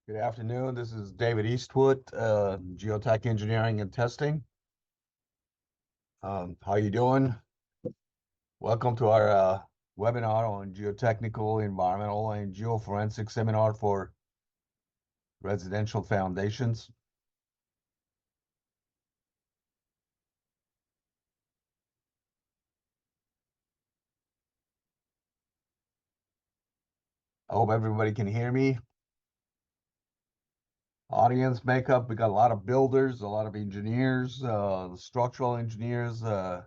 Good afternoon. This is David Eastwood, Geotech Engineering and Testing. How you doing? Welcome to our webinar on geotechnical, environmental, and geoforensic seminar for residential foundations. I hope everybody can hear me. Audience makeup, we got a lot of builders, a lot of engineers, structural engineers on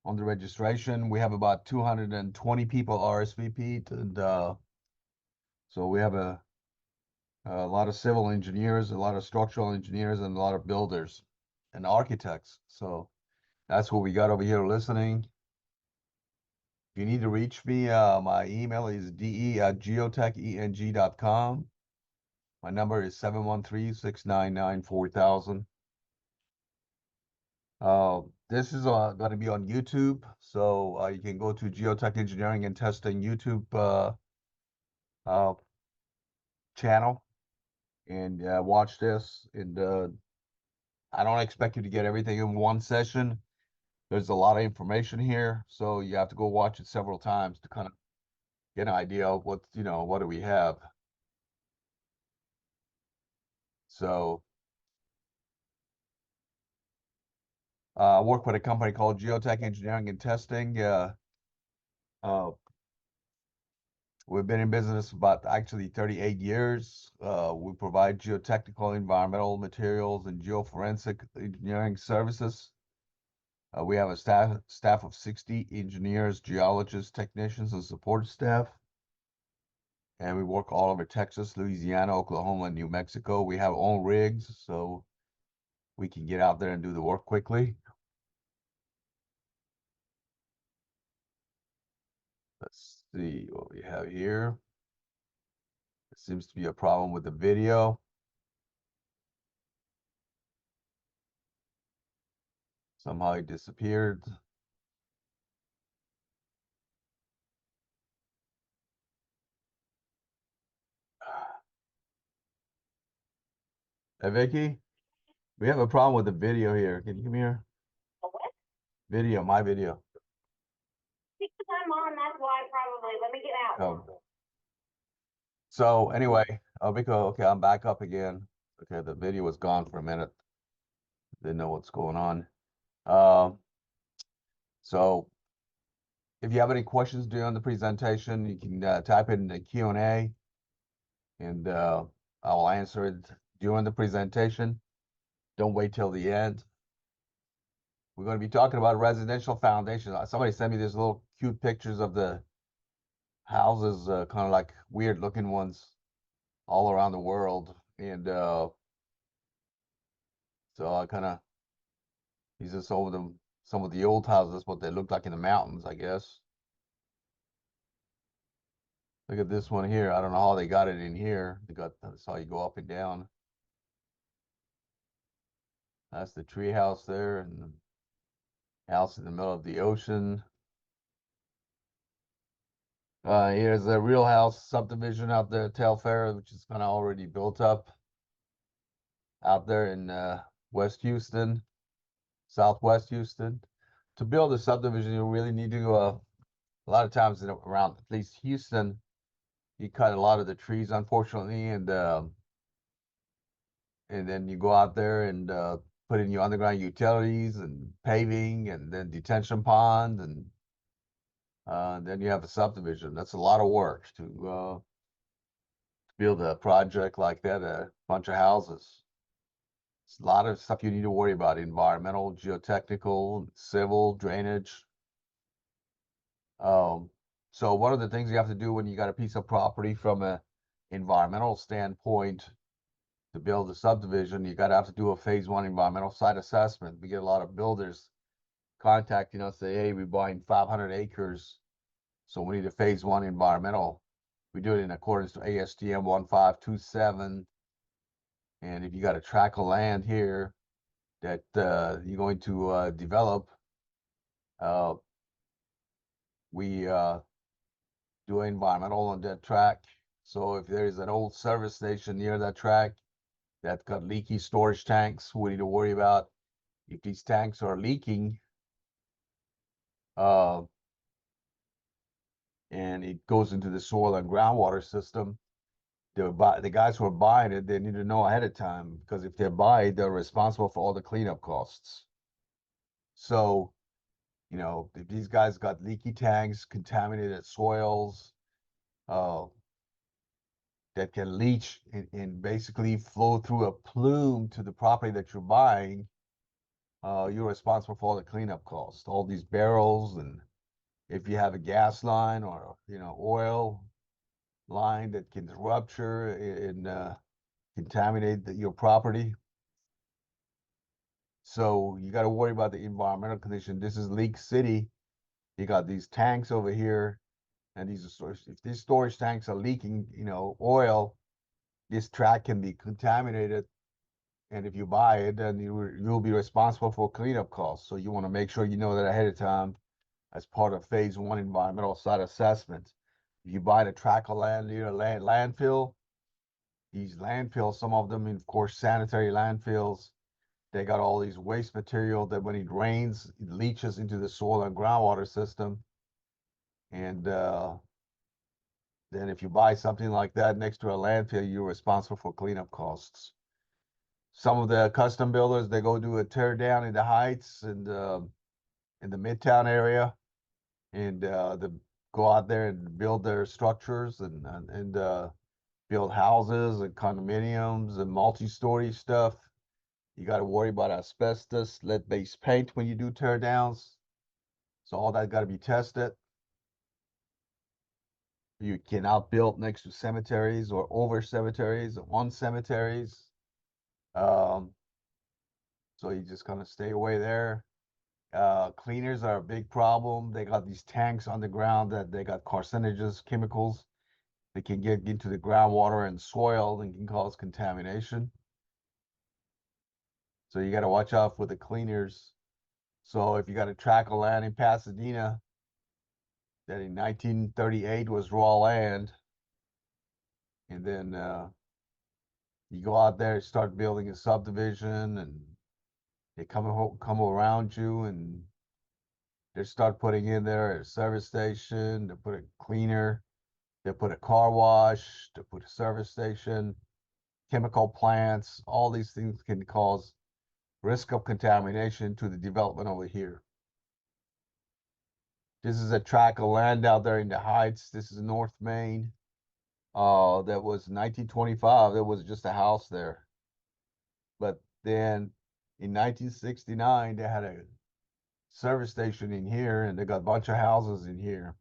the registration. We have about 220 people RSVP'd, and so we have a lot of civil engineers, a lot of structural engineers, and a lot of builders and architects. So that's what we got over here listening. If you need to reach me, my email is de@geotecheng.com. My number is 713-699-4000. This is going to be on YouTube, so you can go to Geotech Engineering and Testing YouTube uh, channel and watch this. And I don't expect you to get everything in one session. There's a lot of information here, so you have to go watch it several times to kind of get an idea of what do we have. So I work with a company called Geotech Engineering and Testing. Uh, we've been in business about actually 38 years. We provide geotechnical, environmental materials, and geoforensic engineering services. We have a staff of 60 engineers, geologists, technicians, and support staff. And we work all over Texas, Louisiana, Oklahoma, and New Mexico. We have our own rigs, so we can get out there and do the work quickly. Let's see what we have here. There seems to be a problem with the video. Somehow it disappeared. Hey, Vicky, we have a problem with the video here. Can you come here? A what? Video, my video. Because I'm on, that's why probably. Let me get out. Oh. So anyway, Vicky, okay, I'm back up again. Okay, the video was gone for a minute. Didn't know what's going on. So if you have any questions during the presentation, you can type it in the Q&A, and I'll answer it during the presentation. Don't wait till the end. We're going to be talking about residential foundations. Somebody sent me these little cute pictures of the houses, kind of like weird looking ones all around the world. And so I kind of, these are some of the old houses, what they look like in the mountains, I guess. Look at this one here. I don't know how they got it in here. That's how you go up and down. That's the tree house there, and the house in the middle of the ocean. Here's the real house subdivision out there at Telfair, which is kind of already built up out there in West Houston, Southwest Houston. To build a subdivision, you really need to a lot of times around at least Houston, you cut a lot of the trees, unfortunately, and then you go out there and put in your underground utilities and paving, and then detention ponds, and then you have a subdivision. That's a lot of work to build a project like that, a bunch of houses. It's a lot of stuff you need to worry about: environmental, geotechnical, civil, drainage. So one of the things you have to do when you got a piece of property from a environmental standpoint to build a subdivision, you got to have to do a phase 1 environmental site assessment. We get a lot of builders contacting us, say, hey, we're buying 500 acres, so we need a phase 1 environmental. We do it in accordance to ASTM 1527. And if you got a tract of land here that you're going to develop, we do an environmental on that tract. So if there is an old service station near that track that's got leaky storage tanks, we need to worry about if these tanks are leaking, uh, and it goes into the soil and groundwater system. The guys who are buying it, they need to know ahead of time, because if they buy it, they're responsible for all the cleanup costs. So, you know, if these guys got leaky tanks, contaminated soils, uh, that can leach and basically flow through a plume to the property that you're buying, you're responsible for all the cleanup costs, all these barrels, and if you have a gas line or, you know, oil line that can rupture and contaminate your property. So you got to worry about the environmental condition. This is Leak City. You got these tanks over here, and these are if these storage tanks are leaking, you know, oil, this track can be contaminated. And if you buy it, then you'll be responsible for cleanup costs. So you want to make sure you know that ahead of time as part of phase 1 environmental site assessment. If you buy the tract of land near a landfill, these landfills, some of them, of course, sanitary landfills, they got all these waste material that when it rains, it leaches into the soil and groundwater system. And then if you buy something like that next to a landfill, you're responsible for cleanup costs. Some of the custom builders, they go do a tear down in the heights and in the Midtown area, and they go out there and build their structures and build houses and condominiums and multi-story stuff. You got to worry about asbestos, lead-based paint when you do tear downs. So all that got to be tested. You cannot build next to cemeteries or over cemeteries or on cemeteries. Um, so you just kind of stay away there. Cleaners are a big problem. They got these tanks underground that they got carcinogens, chemicals that can get into the groundwater and soil and can cause contamination. So you got to watch out for the cleaners. So if you got a tract of land in Pasadena that in 1938 was raw land, and then you go out there and start building a subdivision, and they come around you, and they start putting in there a service station, they put a cleaner, they put a car wash, they put a service station, chemical plants. All these things can cause risk of contamination to the development over here. This is a tract of land out there in the heights. This is North Main. That was 1925. There was just a house there. But then in 1969, they had a service station in here, and they got a bunch of houses in here.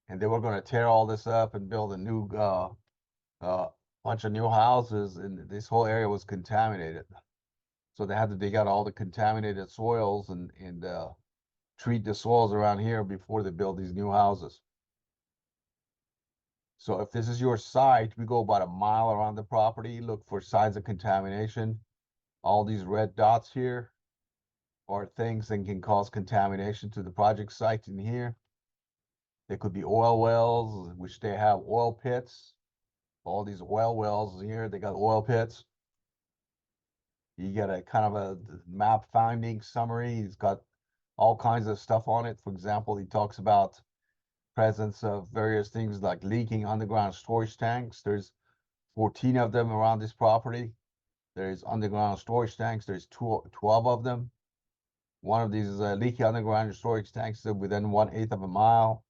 And they were going to tear all this up and build a new bunch of new houses, and this whole area was contaminated. So they had to dig out all the contaminated soils and treat the soils around here before they build these new houses. So if this is your site, we go about a mile around the property, look for signs of contamination. All these red dots here are things that can cause contamination to the project site in here. They could be oil wells, which they have oil pits. All these oil wells here, they got oil pits. You get a kind of a map finding summary. It's got all kinds of stuff on it. For example, he talks about presence of various things like leaking underground storage tanks. There's 14 of them around this property. There's underground storage tanks. There's 12 of them. One of these is a leaky underground storage tanks within 1/8 of a mile.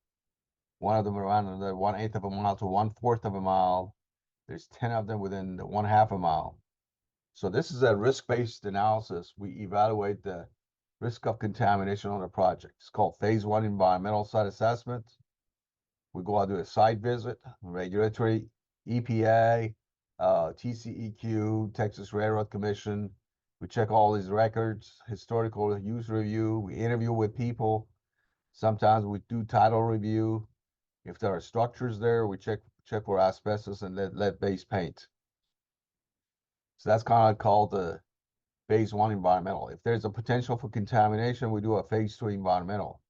One of them around the 1/8 of a mile to 1/4 of a mile. There's 10 of them within 1/2 a mile. So this is a risk-based analysis. We evaluate the risk of contamination on a project. It's called phase 1 environmental site assessment. We go out, do a site visit, regulatory, EPA, TCEQ, Texas Railroad Commission. We check all these records, historical use review. We interview with people. Sometimes we do title review. If there are structures there, we check for asbestos and lead-based paint. So that's kind of called the phase 1 environmental. If there's a potential for contamination, we do a phase 2 environmental.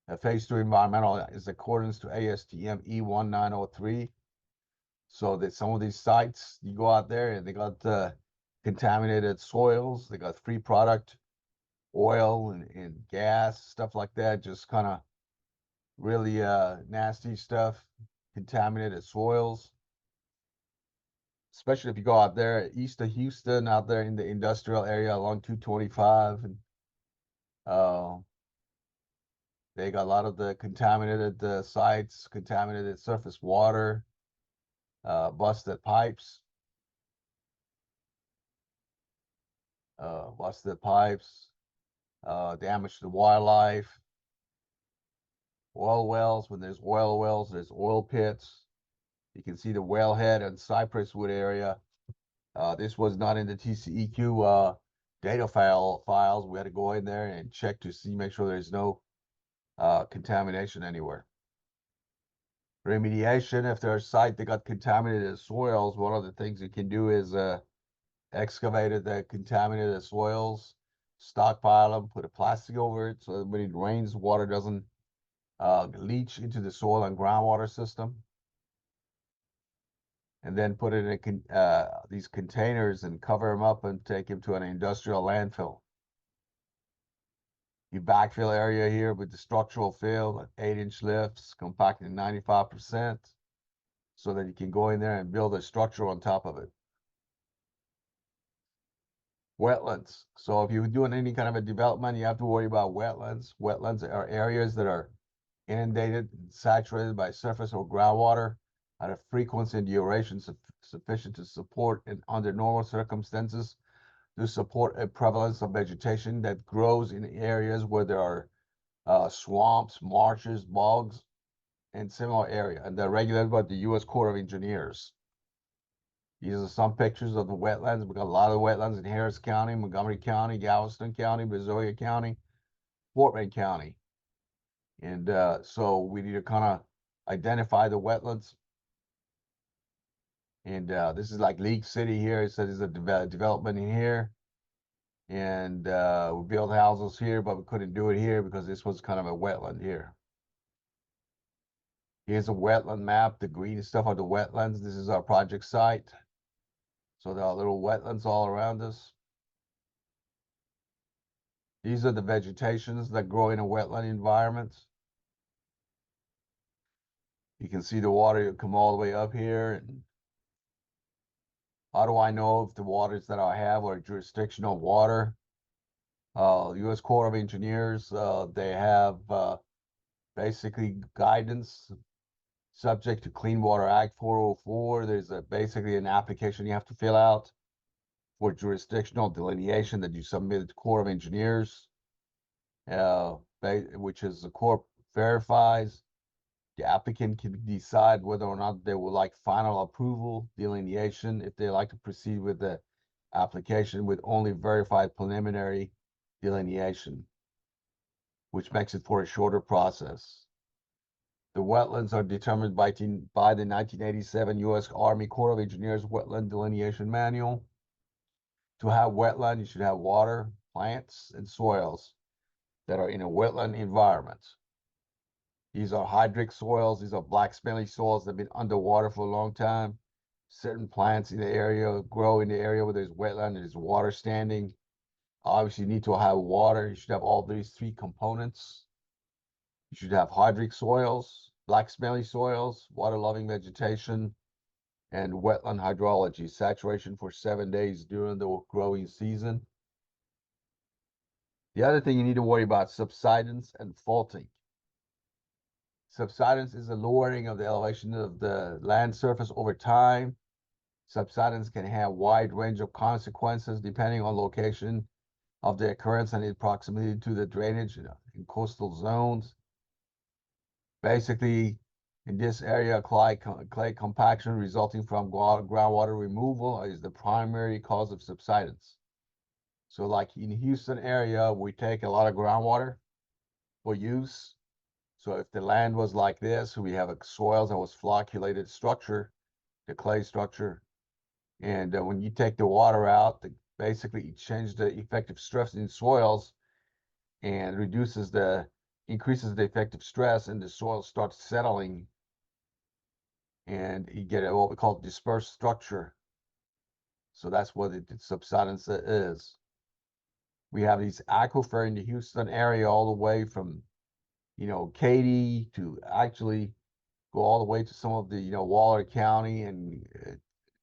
A phase 2 environmental is accordance to ASTM E1903. So that some of these sites, you go out there and they got contaminated soils, they got free product, oil and gas, stuff like that, just kind of really nasty stuff, contaminated soils. Especially if you go out there east of Houston, out there in the industrial area along 225, and uh, they got a lot of the contaminated sites, contaminated surface water, busted pipes, damage to wildlife, oil wells. When there's oil wells, there's oil pits. You can see the wellhead and Cypress Wood area. This was not in the TCEQ data files. We had to go in there and check to see, make sure there's no contamination anywhere. Remediation, if there's a site that got contaminated soils, one of the things you can do is excavate the contaminated soils, stockpile them, put a plastic over it so that when it rains, water doesn't leach into the soil and groundwater system. And then put it in these containers and cover them up and take them to an industrial landfill. You backfill area here with the structural fill, 8-inch lifts, compacted 95%, so that you can go in there and build a structure on top of it. Wetlands. So if you're doing any kind of a development, you have to worry about wetlands. Wetlands are areas that are inundated and saturated by surface or groundwater at a frequency and duration sufficient to support, and under normal circumstances, to support a prevalence of vegetation that grows in areas where there are swamps, marshes, bogs, and similar area. And they're regulated by the U.S. Corps of Engineers. These are some pictures of the wetlands. We got a lot of wetlands in Harris County, Montgomery County, Galveston County, Brazoria County, Portland County. And so we need to kind of identify the wetlands. And this is like League City here. It says there's a development in here. And we built houses here, but we couldn't do it here because this was kind of a wetland here. Here's a wetland map. The green stuff are the wetlands. This is our project site. So there are little wetlands all around us. These are the vegetations that grow in a wetland environment. You can see the water come all the way up here. And how do I know if the waters that I have are jurisdictional water? U.S. Corps of Engineers, they have basically guidance subject to Clean Water Act 404. There's basically an application you have to fill out for jurisdictional delineation that you submit to Corps of Engineers, which is the Corps verifies. The applicant can decide whether or not they would like final approval, delineation, if they like to proceed with the application with only verified preliminary delineation, which makes it for a shorter process. The wetlands are determined by the 1987 U.S. Army Corps of Engineers Wetland Delineation Manual. To have wetland, you should have water, plants, and soils that are in a wetland environment. These are hydric soils. These are black smelly soils that have been underwater for a long time. Certain plants in the area grow in the area where there's wetland, there's water standing. Obviously, you need to have water. You should have all these three components. You should have hydric soils, black smelly soils, water-loving vegetation, and wetland hydrology, saturation for 7 days during the growing season. The other thing you need to worry about, subsidence and faulting. Subsidence is a lowering of the elevation of the land surface over time. Subsidence can have a wide range of consequences depending on location of the occurrence and its proximity to the drainage in coastal zones. Basically, in this area, clay compaction resulting from groundwater removal is the primary cause of subsidence. So like in Houston area, we take a lot of groundwater for use. So if the land was like this, we have a soils that was flocculated structure, the clay structure. And when you take the water out, basically it changes the effective stress in soils and increases the effective stress, and the soil starts settling and you get what we call dispersed structure. So that's what the subsidence is. We have these aquifer in the Houston area all the way from, Katy to actually go all the way to some of the, Waller County and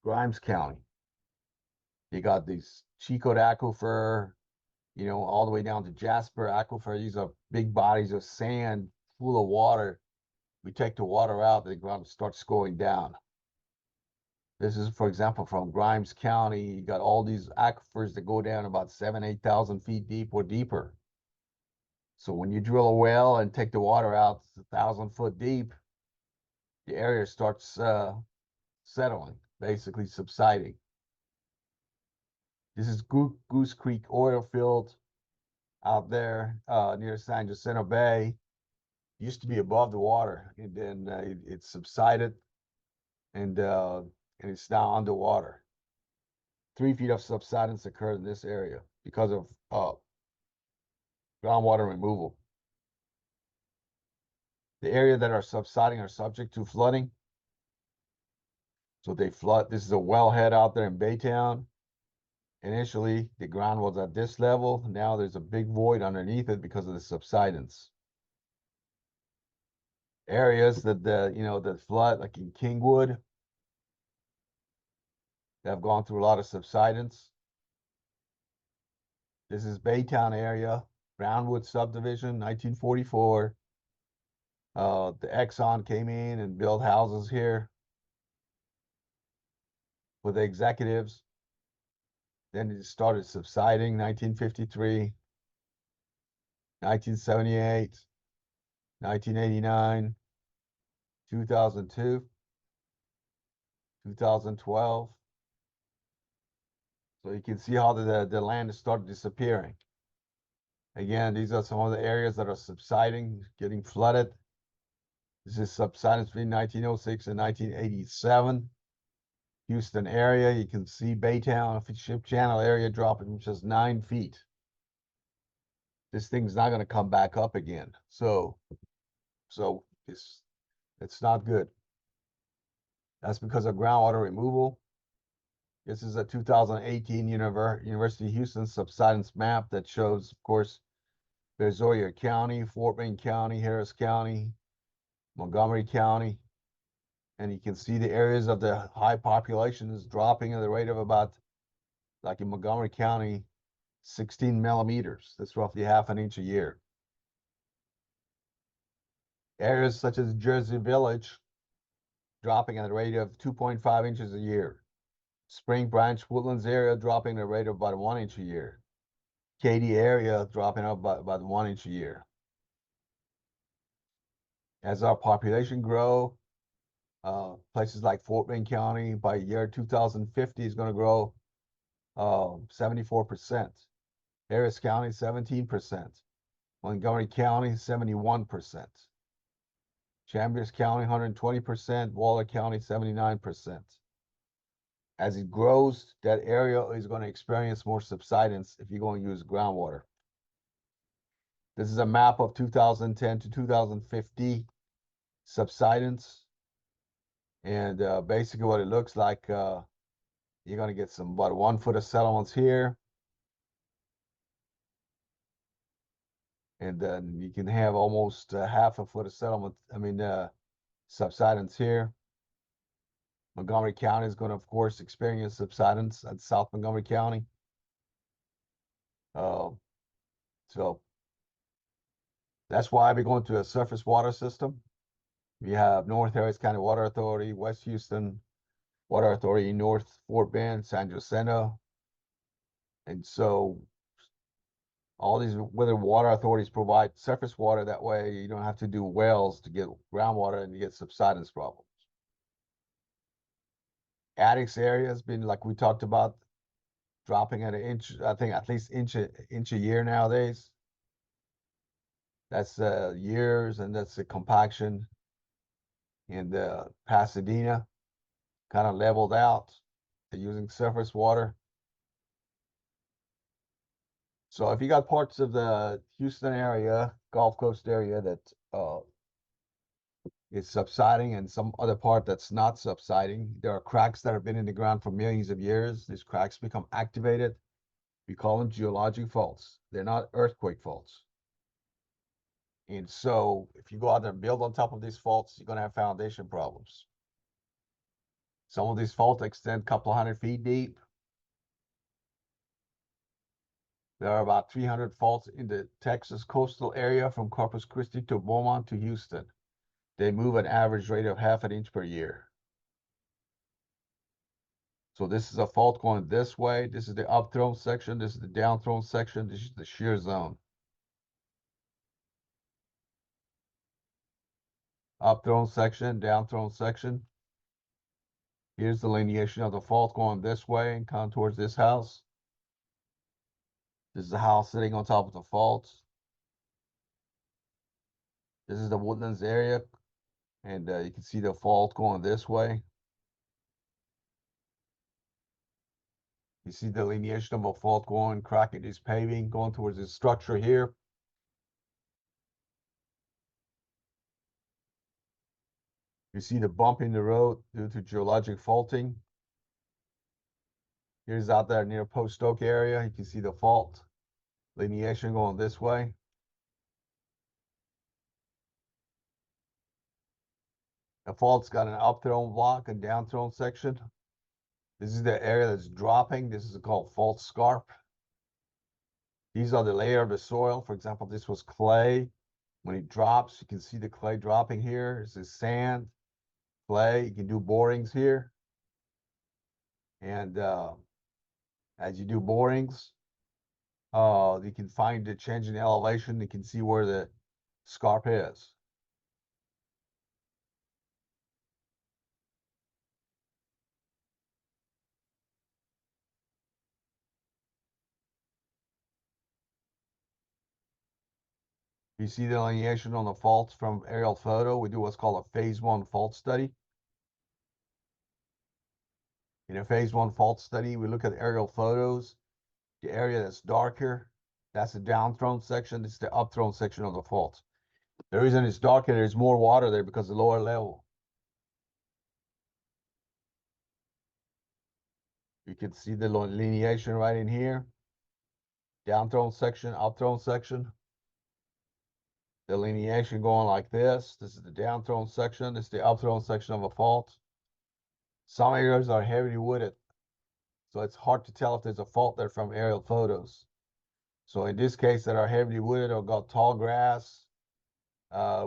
Grimes County. You got these Chicote aquifer, all the way down to Jasper aquifer. These are big bodies of sand full of water. We take the water out, the ground starts going down. This is, for example, from Grimes County. You got all these aquifers that go down about 8,000 feet deep or deeper. So when you drill a well and take the water out 1,000 foot deep, the area starts settling, basically subsiding. This is Goose Creek oil field out there near San Jacinto Bay. It used to be above the water, and then it subsided, and it's now underwater. 3 feet of subsidence occurred in this area because of groundwater removal. The area that are subsiding are subject to flooding. So they flood. This is a wellhead out there in Baytown. Initially, the ground was at this level. Now there's a big void underneath it because of the subsidence. Areas that flood, like in Kingwood, that have gone through a lot of subsidence. This is Baytown area, Brownwood subdivision, 1944. The Exxon came in and built houses here with the executives. Then it started subsiding, 1953, 1978, 1989, 2002, 2012. So you can see how the land has started disappearing. Again, these are some of the areas that are subsiding, getting flooded. This is subsidence between 1906 and 1987. Houston area, you can see Baytown, Ship Channel area dropping just 9 feet. This thing's not going to come back up again. So it's not good. That's because of groundwater removal. This is a 2018 University of Houston subsidence map that shows, of course, Brazoria County, Fort Wayne County, Harris County, Montgomery County. And you can see the areas of the high populations dropping at the rate of about, like in Montgomery County, 16 millimeters. That's roughly half an inch a year. Areas such as Jersey Village dropping at a rate of 2.5 inches a year. Spring Branch Woodlands area dropping at a rate of about 1 inch a year. Katy area dropping up by about 1 inch a year. As our population grow, places like Fort Wayne County by year 2050 is going to grow 74%. Harris County, 17%. Montgomery County, 71%. Chambers County, 120%. Waller County, 79%. As it grows, that area is going to experience more subsidence if you're going to use groundwater. This is a map of 2010 to 2050 subsidence. And basically what it looks like, you're going to get about 1 foot of settlements here. And then you can have almost half a foot of settlement, subsidence here. Montgomery County is going to, of course, experience subsidence at South Montgomery County. So that's why we're going to a surface water system. We have North Harris County Water Authority, West Houston Water Authority, North Fort Bend, San Jacinto. And so all these water authorities provide surface water. That way you don't have to do wells to get groundwater and you get subsidence problems. Addicts area has been, like we talked about, dropping at an inch, I think at least inch a year nowadays. That's years, and that's the compaction in the Pasadena, kind of leveled out. They're using surface water. So if you got parts of the Houston area, Gulf Coast area that is subsiding and some other part that's not subsiding. There are cracks that have been in the ground for millions of years. These cracks become activated. We call them geologic faults. They're not earthquake faults. And so if you go out there and build on top of these faults, you're going to have foundation problems. Some of these faults extend a couple 100 feet deep. There are about 300 faults in the Texas coastal area from Corpus Christi to Beaumont to Houston. They move at an average rate of half an inch per year. So this is a fault going this way. This is the upthrown section. This is the downthrown section. This is the shear zone. Upthrown section, downthrown section. Here's the lineation of the fault going this way and come towards this house. This is the house sitting on top of the fault. This is the woodlands area, and you can see the fault going this way. You see the lineation of a fault going, cracking this paving, going towards this structure here. You see the bump in the road due to geologic faulting. Here's out there near Post Oak area. You can see the fault lineation going this way. The fault's got an upthrown block and downthrown section. This is the area that's dropping. This is called fault scarp. These are the layer of the soil. For example, this was clay. When it drops, you can see the clay dropping here. This is sand, clay. You can do borings here. And as you do borings, you can find the change in elevation. You can see where the scarp is. You see the delineation on the faults from aerial photo. We do what's called a phase 1 fault study. In a phase 1 fault study, we look at aerial photos. The area that's darker, that's the downthrown section. This is the upthrown section of the fault. The reason it's darker, there's more water there because the lower level. You can see the lineation right in here. Downthrown section, upthrown section. The lineation going like this. This is the downthrown section. This is the upthrown section of a fault. Some areas are heavily wooded, so it's hard to tell if there's a fault there from aerial photos. So in this case, that are heavily wooded or got tall grass,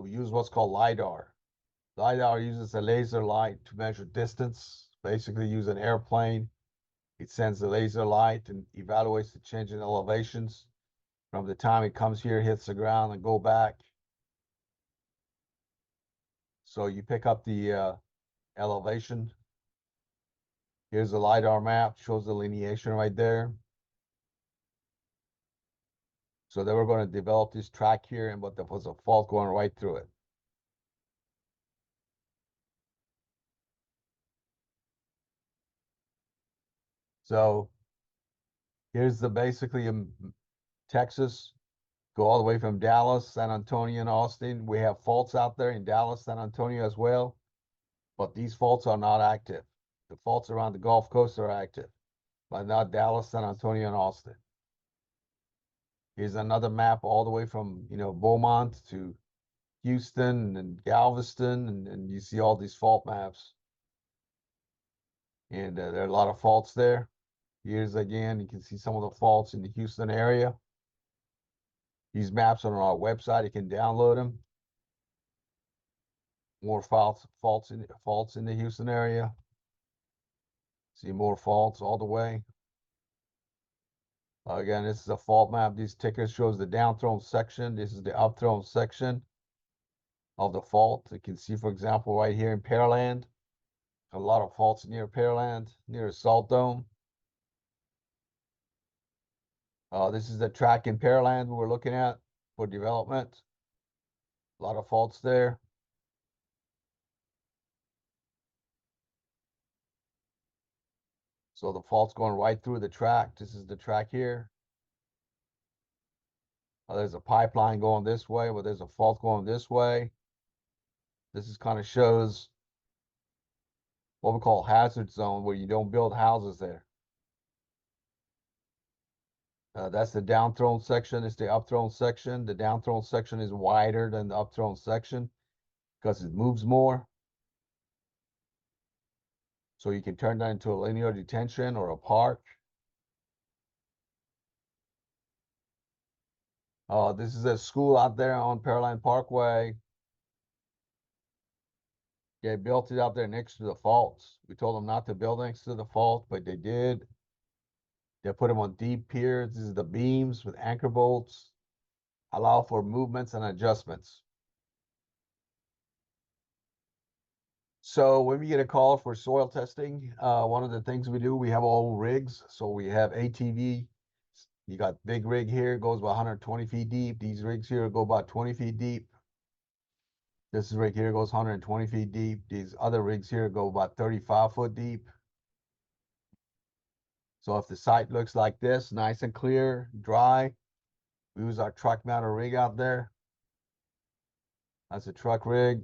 we use what's called LiDAR. LiDAR uses a laser light to measure distance. Basically, use an airplane. It sends the laser light and evaluates the change in elevations from the time it comes here, hits the ground, and go back. So you pick up the elevation. Here's the LiDAR map, shows the lineation right there. So they were going to develop this track here, and but there was a fault going right through it. So here's the basically Texas, go all the way from Dallas, San Antonio, and Austin. We have faults out there in Dallas, San Antonio as well, but these faults are not active. The faults around the Gulf Coast are active, but not Dallas, San Antonio, and Austin. Here's another map all the way from, Beaumont to Houston and Galveston, and you see all these fault maps. And there are a lot of faults there. Here's again, you can see some of the faults in the Houston area. These maps are on our website. You can download them. More faults in the Houston area. See more faults all the way. Again, this is a fault map. These tickers shows the downthrown section. This is the upthrown section of the fault. You can see, for example, right here in Pearland, a lot of faults near Pearland, near Salt Dome. This is the track in Pearland we're looking at for development. A lot of faults there. So the fault's going right through the track. This is the track here. There's a pipeline going this way, but there's a fault going this way. This is kind of shows what we call hazard zone, where you don't build houses there. That's the downthrown section. It's the upthrown section. The downthrown section is wider than the upthrown section because it moves more. So you can turn that into a linear detention or a park. This is a school out there on Pearline Parkway. They built it out there next to the faults. We told them not to build next to the fault, but they did. They put them on deep piers. This is the beams with anchor bolts. Allow for movements and adjustments. So when we get a call for soil testing, one of the things we do, we have all rigs. So we have ATV. You got big rig here, goes about 120 feet deep. These rigs here go about 20 feet deep. This rig here goes 120 feet deep. These other rigs here go about 35-foot deep. So if the site looks like this, nice and clear, dry, we use our truck mounted rig out there. That's a truck rig.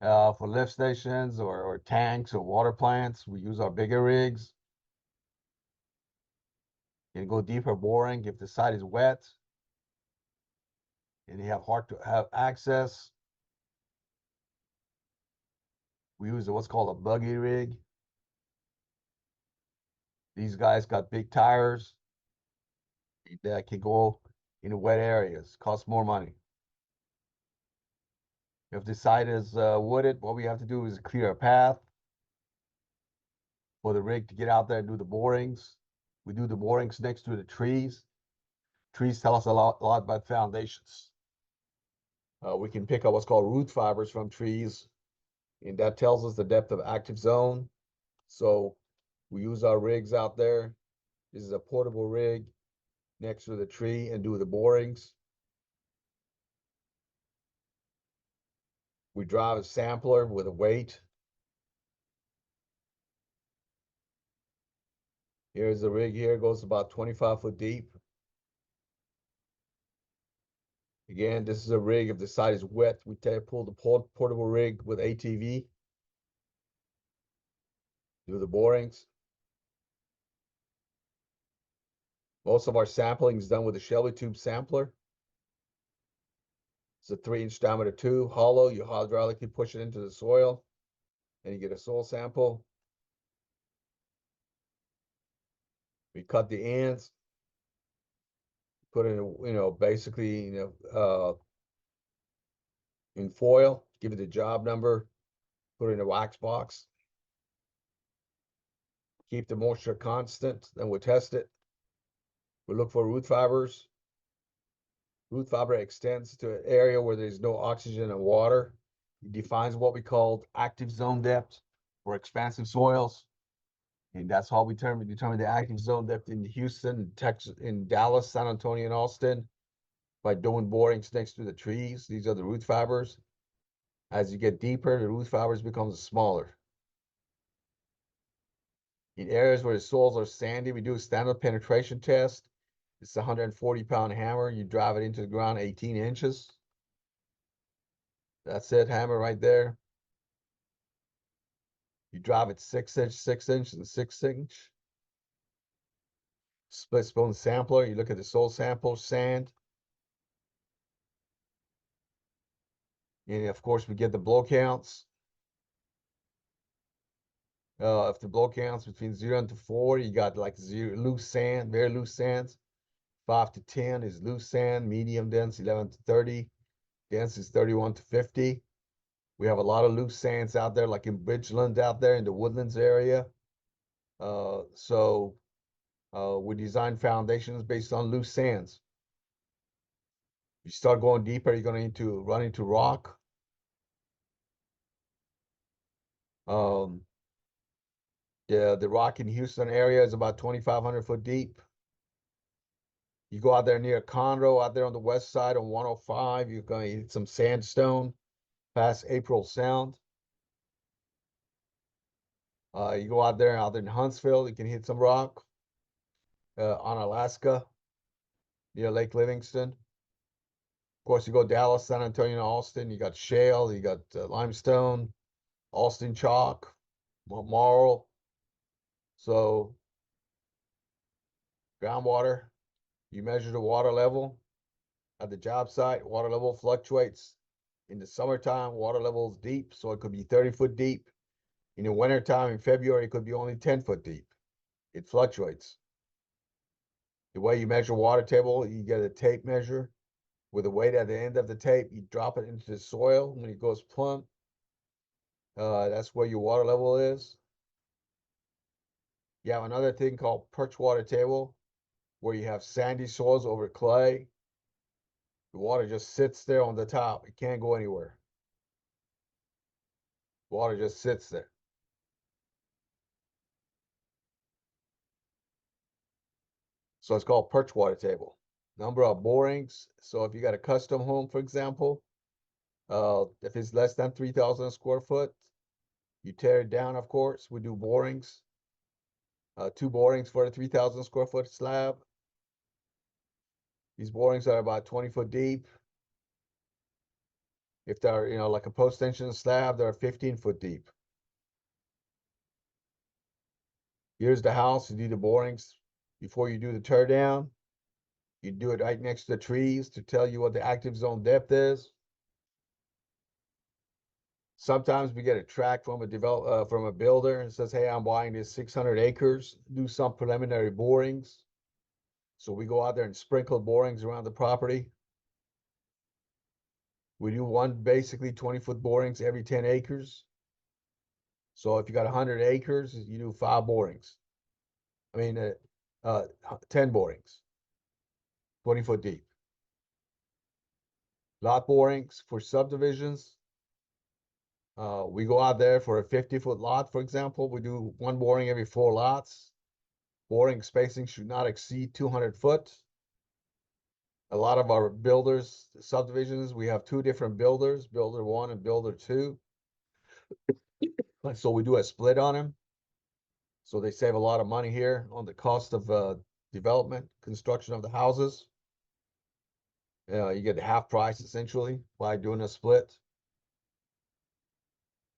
For lift stations or tanks or water plants, we use our bigger rigs. You can go deeper boring if the site is wet and you have hard to have access. We use what's called a buggy rig. These guys got big tires that can go in wet areas, cost more money. If the site is wooded, what we have to do is clear a path for the rig to get out there and do the borings. We do the borings next to the trees. Trees tell us a lot about foundations. We can pick up what's called root fibers from trees, and that tells us the depth of active zone. So we use our rigs out there. This is a portable rig next to the tree and do the borings. We drive a sampler with a weight. Here's the rig here, goes about 25-foot deep. Again, this is a rig. If the site is wet, we pull the portable rig with ATV. Do the borings. Most of our sampling is done with a Shelby tube sampler. It's a 3-inch diameter tube, hollow. You hydraulically push it into the soil, and you get a soil sample. We cut the ends, put in, basically, in foil, give it a job number, put it in a wax box. Keep the moisture constant, then we'll test it. We look for root fibers. Root fiber extends to an area where there's no oxygen and water. It defines what we call active zone depth for expansive soils. And that's how we determine the active zone depth in Houston, Texas, in Dallas, San Antonio, and Austin by doing borings next to the trees. These are the root fibers. As you get deeper, the root fibers becomes smaller. In areas where the soils are sandy, we do a standard penetration test. It's a 140-pound hammer. You drive it into the ground 18 inches. That's it, hammer right there. You drive it 6-inch, 6-inch, and 6-inch. Split spoon sampler. You look at the soil sample, sand. And of course, we get the blow counts. If the blow counts between 0 and 4, you got like 0 loose sand, very loose sands. 5 to 10 is loose sand, medium dense, 11 to 30. Dense is 31 to 50. We have a lot of loose sands out there, like in Bridgeland out there in the Woodlands area. We design foundations based on loose sands. You start going deeper, you're going to run into rock. The rock in Houston area is about 2,500 foot deep. You go out there near Conroe, out there on the west side on 105, you're going to hit some sandstone past April Sound. You go out there in Huntsville, you can hit some rock on Alaska near Lake Livingston. course, you go Dallas, San Antonio, Austin, you got shale, you got limestone, Austin chalk, marl. So groundwater, you measure the water level at the job site. Water level fluctuates. In the summertime, water level is deep, so it could be 30-foot deep. In the wintertime, in February, it could be only 10-foot deep. It fluctuates. The way you measure water table, you get a tape measure with a weight at the end of the tape. You drop it into the soil when it goes plumb. That's where your water level is. You have another thing called perch water table, where you have sandy soils over clay. The water just sits there on the top. It can't go anywhere. Water just sits there. So it's called perch water table. Number of borings. So if you got a custom home, for example, if it's less than 3,000 square foot, you tear it down, of course. We do borings. 2 borings for a 3,000 square foot slab. These borings are about 20-foot deep. If they're, like a post tension slab, they're 15-foot deep. Here's the house. You do the borings before you do the tear down. You do it right next to the trees to tell you what the active zone depth is. Sometimes we get a tract from a builder and says, "Hey, I'm buying this 600 acres. Do some preliminary borings." So we go out there and sprinkle borings around the property. We do basically 20-foot borings every 10 acres. So if you got 100 acres, you do 5 borings. I mean, 10 borings, 20-foot deep. Lot borings for subdivisions. We go out there for a 50-foot lot, for example. We do 1 boring every 4 lots. Boring spacing should not exceed 200 foot. A lot of our builders, subdivisions, we have 2 different builders, builder 1 and builder 2. So we do a split on them. So they save a lot of money here on the cost of development, construction of the houses. You get half price essentially by doing a split.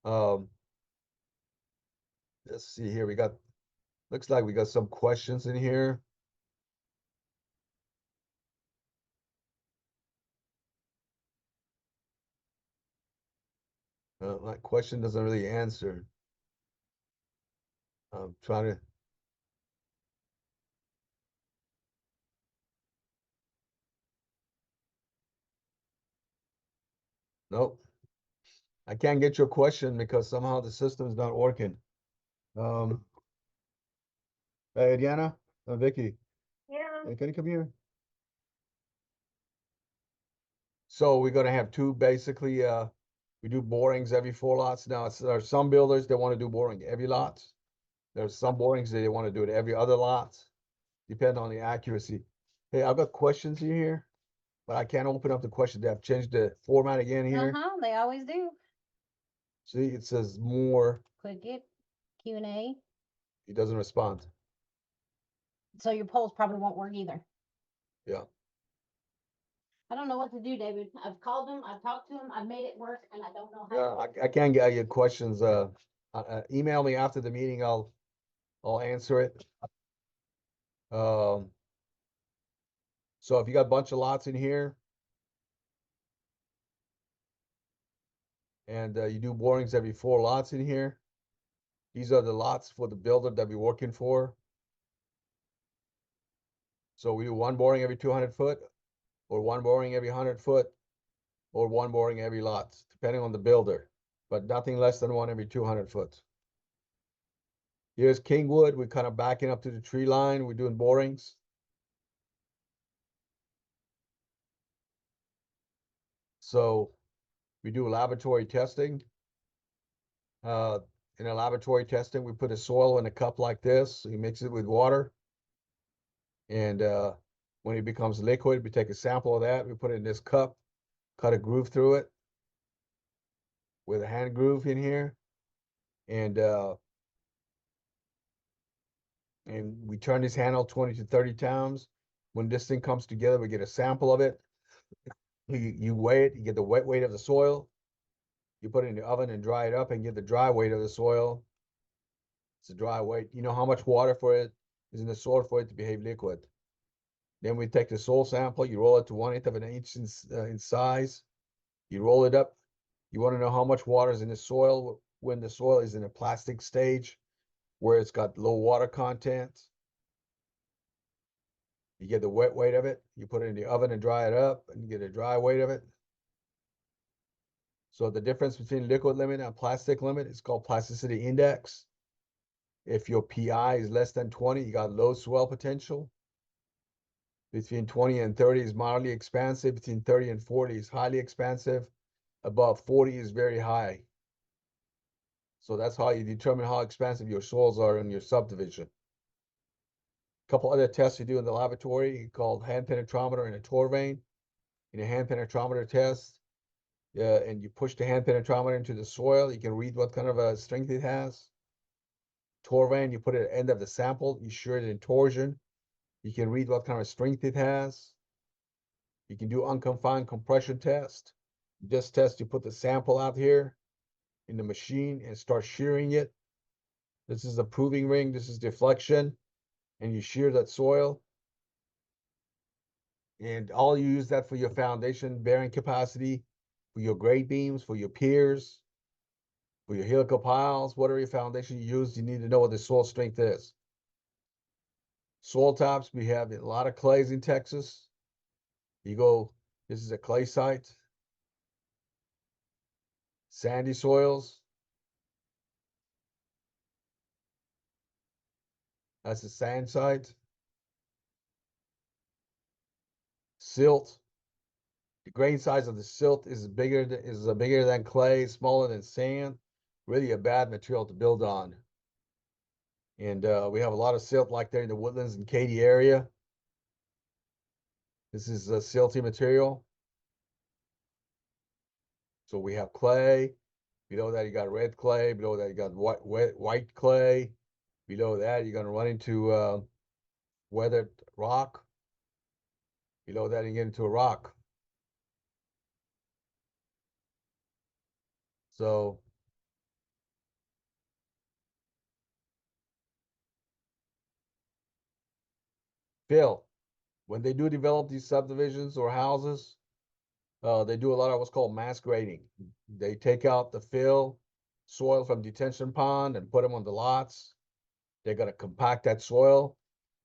Let's see here. Looks like we got some questions in here. My question doesn't really answer. I'm trying to. Nope. I can't get your question because somehow the system's not working. Hey, Diana, Vicky, Yeah, hey, can you come here? So we're gonna have 2 basically, we do borings every 4 lots. Now, there are some builders that want to do boring every lot. There's some borings that they want to do it every other lot, depending on the accuracy. Hey, I've got questions in here, but I can't open up the question. They have changed the format again here. They always do. See, it says more. Click it, Q&A. It doesn't respond. So your polls probably won't work either. Yeah. I don't know what to do, David. I've called them, I've talked to them, I've made it work, and I don't know how. Yeah, I can't get you questions. Email me after the meeting. I'll answer it. So if you got a bunch of lots in here and you do borings every 4 lots in here, these are the lots for the builder that we're working for. So we do 1 boring every 200 foot, or 1 boring every 100 foot, or 1 boring every lot, depending on the builder, but nothing less than 1 every 200 foot. Here's Kingwood. We're kind of backing up to the tree line. We're doing borings. So we do laboratory testing. In a laboratory testing, we put a soil in a cup like this. You mix it with water. And when it becomes liquid, we take a sample of that. We put it in this cup, cut a groove through it with a hand groove in here. And we turn this handle 20 to 30 times. When this thing comes together, we get a sample of it. You weigh it, you get the wet weight of the soil. You put it in the oven and dry it up and get the dry weight of the soil. It's a dry weight. You know how much water for it is in the soil for it to behave liquid. Then we take the soil sample, you roll it to 1/8 of an inch in size. You roll it up. You want to know how much water is in the soil when the soil is in a plastic stage where it's got low water content. You get the wet weight of it. You put it in the oven and dry it up and you get a dry weight of it. So the difference between liquid limit and plastic limit is called plasticity index. If your PI is less than 20, you got low swell potential. Between 20 and 30 is mildly expansive. Between 30 and 40 is highly expansive. Above 40 is very high. So that's how you determine how expansive your soils are in your subdivision. A couple other tests you do in the laboratory called hand penetrometer and a torr vein. In a hand penetrometer test, and you push the hand penetrometer into the soil, you can read what kind of a strength it has. Torr vein, you put it at the end of the sample, you shear it in torsion. You can read what kind of strength it has. You can do unconfined compression test. This test, you put the sample out here in the machine and start shearing it. This is the proving ring, this is deflection, and you shear that soil. And all you use that for your foundation bearing capacity, for your grade beams, for your piers, for your helical piles, whatever your foundation you use, you need to know what the soil strength is. Soil types, we have a lot of clays in Texas. This is a clay site. Sandy soils. That's a sand site. Silt. The grain size of the silt is bigger than clay, smaller than sand. Really a bad material to build on. And we have a lot of silt like there in the Woodlands and Katy area. This is a silty material. So we have clay. Below that, you got red clay. Below that, you got white clay. Below that, you're going to run into weathered rock. Below that, you get into a rock. So fill. When they do develop these subdivisions or houses, they do a lot of what's called mass grading. They take out the fill soil from detention pond and put them on the lots. They're going to compact that soil.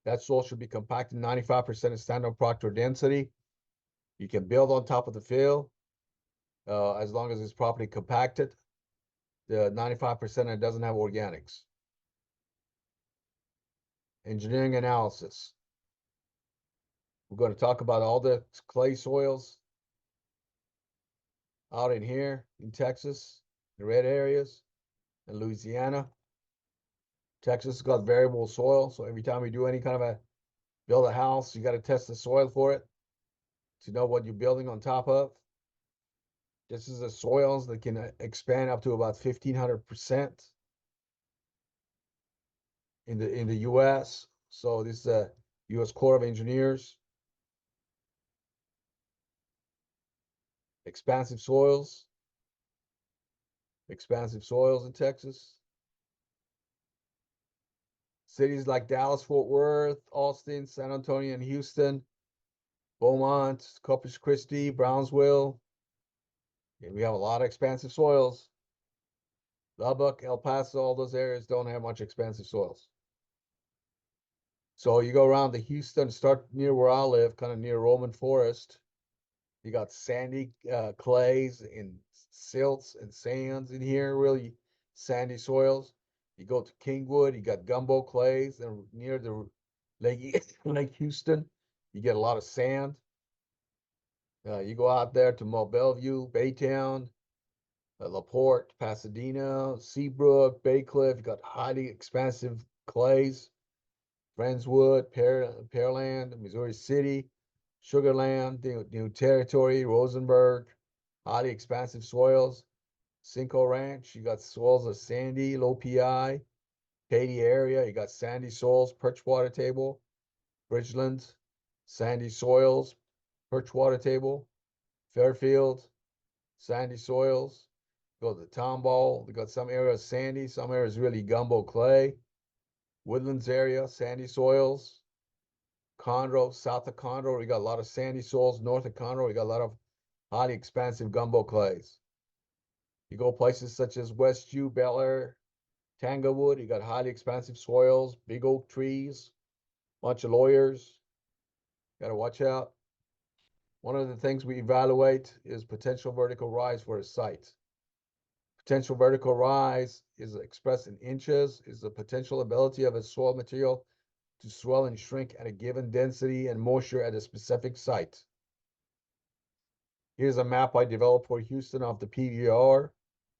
That soil should be compacted 95% of standard Proctor density. You can build on top of the fill as long as it's properly compacted. The 95% it doesn't have organics. Engineering analysis. We're going to talk about all the clay soils out in here in Texas, the red areas, in Louisiana. Texas has got variable soil, so every time we do any kind of build a house, you got to test the soil for it to know what you're building on top of. This is the soils that can expand up to about 1,500% in the U.S. So this is a U.S. Corps of Engineers. Expansive soils in Texas. Cities like Dallas, Fort Worth, Austin, San Antonio, and Houston, Beaumont, Corpus Christi, Brownsville. And we have a lot of expansive soils. Lubbock, El Paso, all those areas don't have much expansive soils. So you go around to Houston, start near where I live, kind of near Roman Forest. You got sandy clays and silts and sands in here, really sandy soils. You go to Kingwood, you got gumbo clays, and near the Lake Lake Houston, you get a lot of sand. You go out there to Mont Bellevue, Baytown, LaPorte, Pasadena, Seabrook, Bay Cliff. You got highly expansive clays. Friendswood, Pearland, Missouri City, Sugarland, New Territory, Rosenberg, highly expansive soils. Cinco Ranch, you got soils of sandy, low PI. Katy area, you got sandy soils, perch water table. Bridgeland, sandy soils, perch water table. Fairfield, sandy soils. Go to the Tomball. They got some areas sandy, some areas really gumbo clay. Woodlands area, sandy soils. Conroe, south of Conroe, we got a lot of sandy soils. North of Conroe, we got a lot of highly expansive gumbo clays. You go places such as Westview, Bel Air, Tanglewood, you got highly expansive soils, big oak trees, bunch of lawyers. Gotta watch out. One of the things we evaluate is potential vertical rise for a site. Potential vertical rise is expressed in inches, is the potential ability of a soil material to swell and shrink at a given density and moisture at a specific site. Here's a map I developed for Houston of the PVR,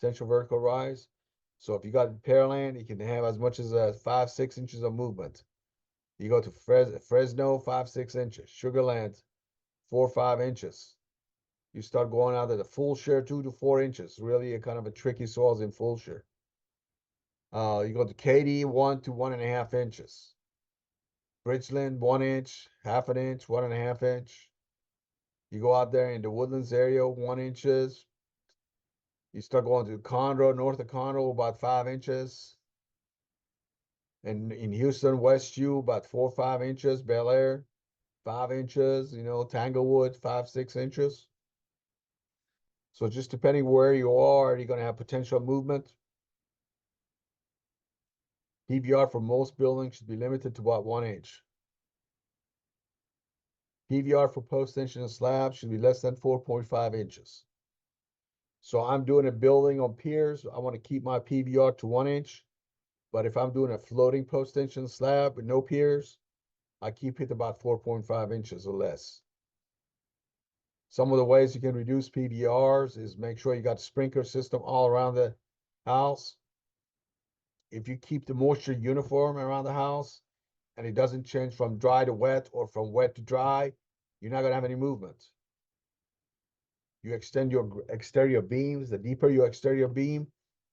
potential vertical rise. So if you got pearland, you can have as much as 5-6 inches of movement. You go to Fresno, 5-6 inches. Sugarland, 4-5 inches. You start going out of the full shear, 2 to 4 inches. Really a kind of a tricky soils in full shear. You go to Katy, 1 to 1.5 inches. Bridgeland, 1 inch, 1/2 inch, 1.5 inch. You go out there in the Woodlands area, 1 inches. You start going to Conroe, north of Conroe, about 5 inches. And in Houston, Westview, about 4 or 5 inches. Bel Air, 5 inches. You know, Tanglewood, 5-6 inches. So just depending where you are, you're going to have potential movement. PVR for most buildings should be limited to about 1 inch. PVR for post tension and slab should be less than 4.5 inches. So I'm doing a building on piers. I want to keep my PVR to 1 inch. But if I'm doing a floating post tension slab with no piers, I keep it about 4.5 inches or less. Some of the ways you can reduce PVRs is make sure you got a sprinkler system all around the house. If you keep the moisture uniform around the house and it doesn't change from dry to wet or from wet to dry, you're not gonna have any movement. You extend your exterior beams. The deeper your exterior beam,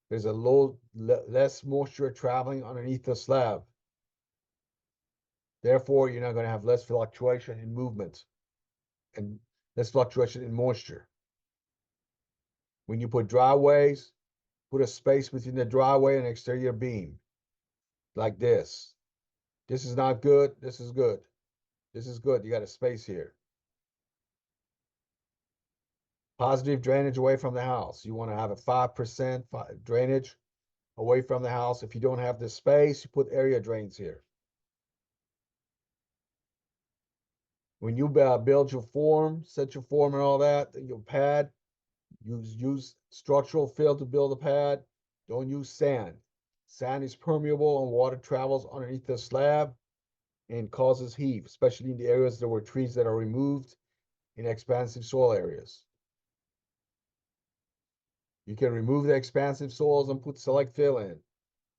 there's a less moisture traveling underneath the slab. Therefore, you're not gonna have less fluctuation in movement and less fluctuation in moisture. When you put driveways, put a space between the driveway and exterior beam, like this. This is not good, this is good. This is good, you got a space here. Positive drainage away from the house. You wanna have a 5% drainage away from the house. If you don't have the space, you put area drains here. When you build your form, set your form and all that, your pad, use structural fill to build a pad. Don't use sand. Sand is permeable and water travels underneath the slab and causes heave, especially in the areas there were trees that are removed in expansive soil areas. You can remove the expansive soils and put select fill in.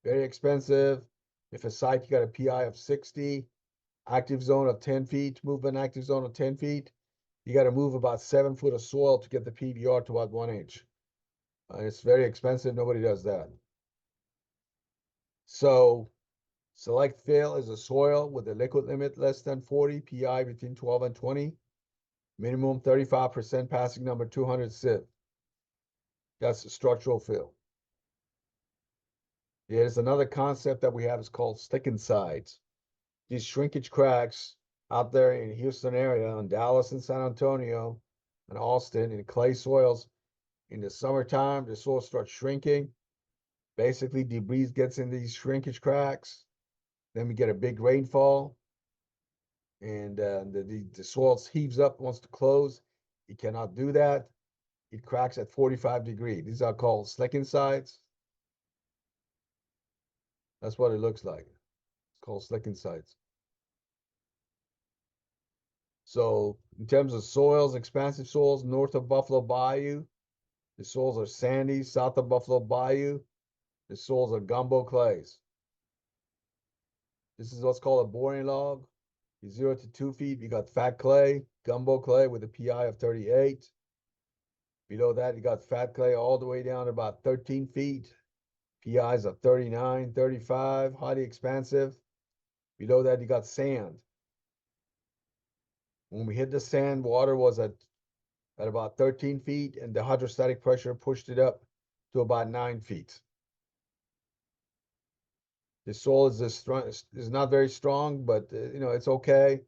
Very expensive. If a site, you got a PI of 60, active zone of 10 feet, movement active zone of 10 feet, you got to move about 7 foot of soil to get the PVR to about 1 inch. It's very expensive. Nobody does that. So select fill is a soil with a liquid limit less than 40, PI between 12 and 20, minimum 35% passing number 200 sieve. That's the structural fill. There's another concept that we have is called sticking sides. These shrinkage cracks out there in Houston area, in Dallas and San Antonio and Austin in clay soils, in the summertime, the soil starts shrinking. Basically, debris gets in these shrinkage cracks. Then we get a big rainfall, and the soil heaves up, wants to close. It cannot do that. It cracks at 45 degrees. These are called slicking sides. That's what it looks like. It's called slicking sides. So in terms of soils, expansive soils north of Buffalo Bayou, the soils are sandy. South of Buffalo Bayou, the soils are gumbo clays. This is what's called a boring log. 0 to 2 feet, you got fat clay, gumbo clay with a PI of 38. Below that, you got fat clay all the way down to about 13 feet. PIs of 39, 35, highly expansive. Below that, you got sand. When we hit the sand, water was at at about 13 feet, and the hydrostatic pressure pushed it up to about 9 feet. The soil is not very strong, but it's okay.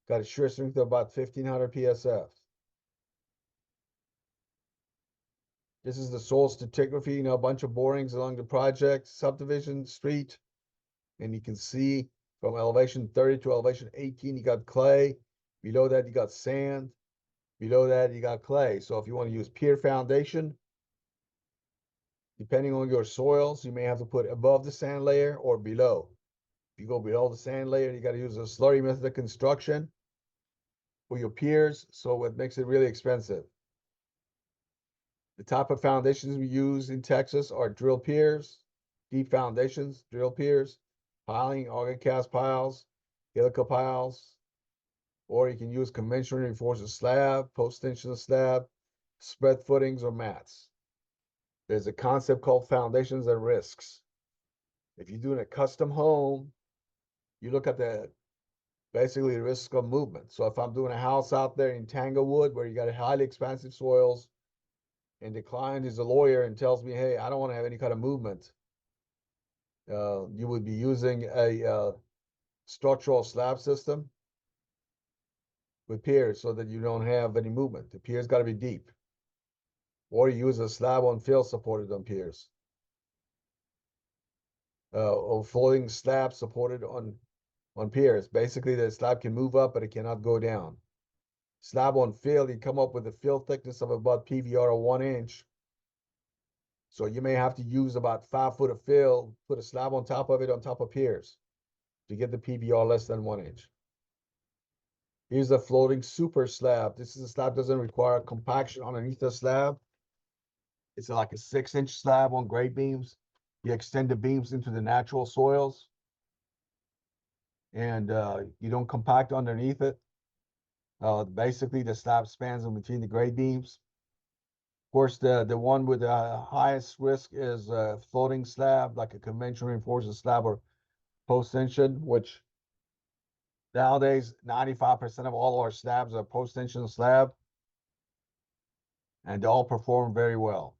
Got a shear strength of about 1500 PSF. This is the soil stratigraphy, a bunch of borings along the project, subdivision, street. And you can see from elevation 30 to elevation 18, you got clay. Below that, you got sand. Below that, you got clay. So if you want to use pier foundation, depending on your soils, you may have to put above the sand layer or below. If you go below the sand layer, you got to use a slurry method of construction for your piers, so it makes it really expensive. The type of foundations we use in Texas are drill piers, deep foundations, drill piers, piling, auger cast piles, helical piles, or you can use conventional reinforced slab, post-tension slab, spread footings, or mats. There's a concept called foundations and risks. If you're doing a custom home, you look at basically the risk of movement. So if I'm doing a house out there in Tanglewood where you got highly expansive soils, and the client is a lawyer and tells me, hey, I don't want to have any kind of movement, you would be using a structural slab system with piers so that you don't have any movement. The piers got to be deep. Or you use a slab on fill supported on piers. Or floating slab supported on piers. Basically, the slab can move up, but it cannot go down. Slab on fill, you come up with a fill thickness of about PVR of 1 inch. So you may have to use about 5 foot of fill, put a slab on top of it, on top of piers, to get the PVR less than 1 inch. Here's a floating super slab. This is a slab doesn't require compaction underneath the slab. It's like a 6-inch slab on grade beams. You extend the beams into the natural soils, and you don't compact underneath it. Basically, the slab spans in between the grade beams. Of course, the one with the highest risk is a floating slab, like a conventional reinforced slab or post-tension, which nowadays 95% of all our slabs are post-tension slab, and they all perform very well.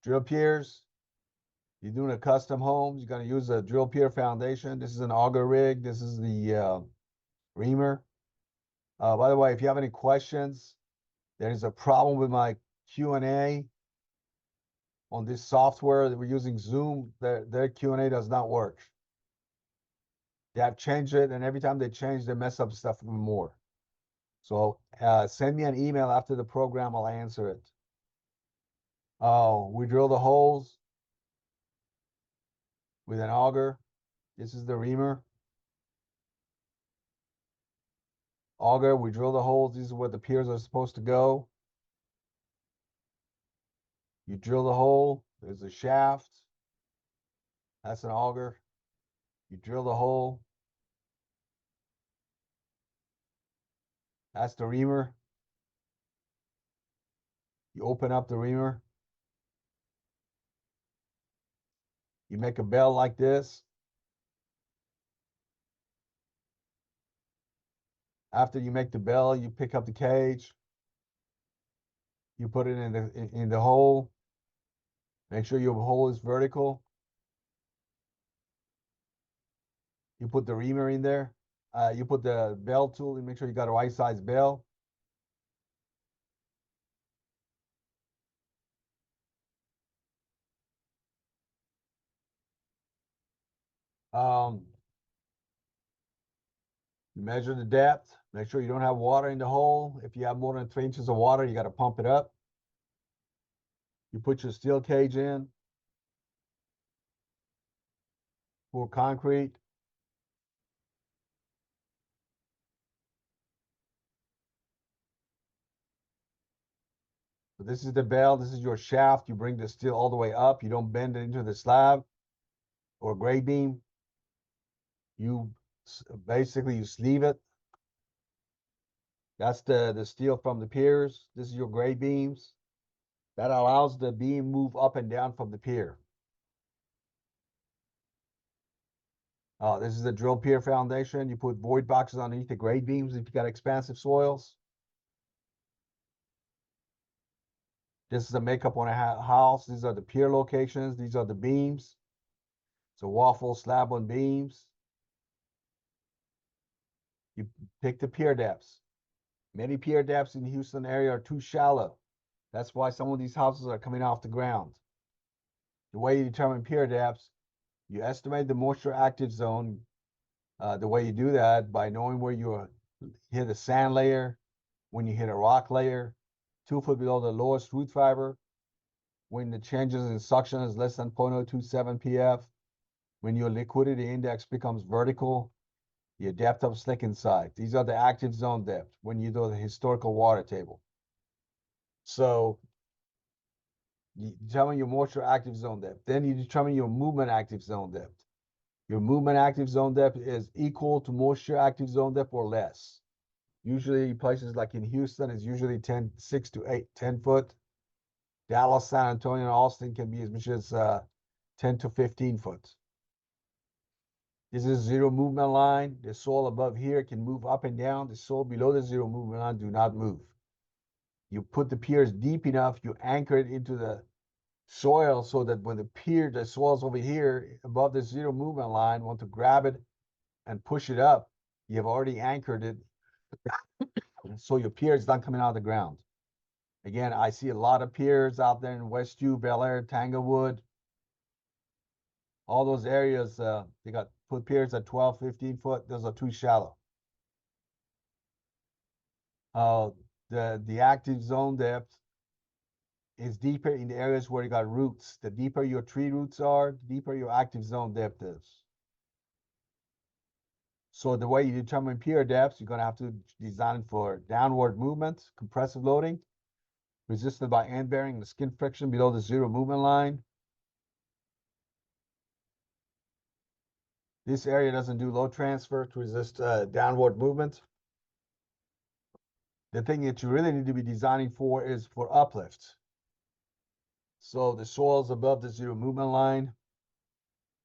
Drill piers. You're doing a custom home, you're going to use a drill pier foundation. This is an auger rig. This is the reamer. By the way, if you have any questions, there's a problem with my Q&A on this software that we're using, Zoom. Their Q&A does not work. They have changed it, and every time they change, they mess up stuff even more. So send me an email after the program. I'll answer it. We drill the holes with an auger. This is the reamer. Auger, we drill the holes. These are where the piers are supposed to go. You drill the hole. There's a shaft. That's an auger. You drill the hole. That's the reamer. You open up the reamer. You make a bell like this. After you make the bell, you pick up the cage. You put it in the hole. Make sure your hole is vertical. You put the reamer in there. You put the bell tool and make sure you got a right size bell. You measure the depth. Make sure you don't have water in the hole. If you have more than 3 inches of water, you got to pump it up. You put your steel cage in. Pour concrete. So this is the bell. This is your shaft. You bring the steel all the way up. You don't bend it into the slab or grade beam. You basically sleeve it. That's the steel from the piers. This is your grade beams. That allows the beam move up and down from the pier. This is the drill pier foundation. You put void boxes underneath the grade beams if you got expansive soils. This is the makeup on a house. These are the pier locations. These are the beams. It's a waffle slab on beams. You pick the pier depths. Many pier depths in the Houston area are too shallow. That's why some of these houses are coming off the ground. The way you determine pier depths, you estimate the moisture active zone. The way you do that by knowing where you hit a sand layer, when you hit a rock layer, 2 foot below the lowest root fiber, when the changes in suction is less than 0.027 pf, when your liquidity index becomes vertical, your depth of slick inside. These are the active zone depth when you do the historical water table. So you determine your moisture active zone depth. Then you determine your movement active zone depth. Your movement active zone depth is equal to moisture active zone depth or less. Usually places like in Houston is usually 6 to 10 foot. Dallas, San Antonio, and Austin can be as much as 10 to 15 foot. This is zero movement line. The soil above here can move up and down. The soil below the zero movement line do not move. You put the piers deep enough, you anchor it into the soil so that when the soil's over here above the zero movement line, want to grab it and push it up, you have already anchored it. So your pier is not coming out of the ground. Again, I see a lot of piers out there in Westview, Bel Air, Tanglewood. All those areas, they got put piers at 12, 15 foot. Those are too shallow. The active zone depth is deeper in the areas where you got roots. The deeper your tree roots are, the deeper your active zone depth is. So the way you determine pier depths, you're going to have to design for downward movement, compressive loading, resisted by end bearing and skin friction below the zero movement line. This area doesn't do load transfer to resist downward movement. The thing that you really need to be designing for is for uplift. So the soil's above the zero movement line.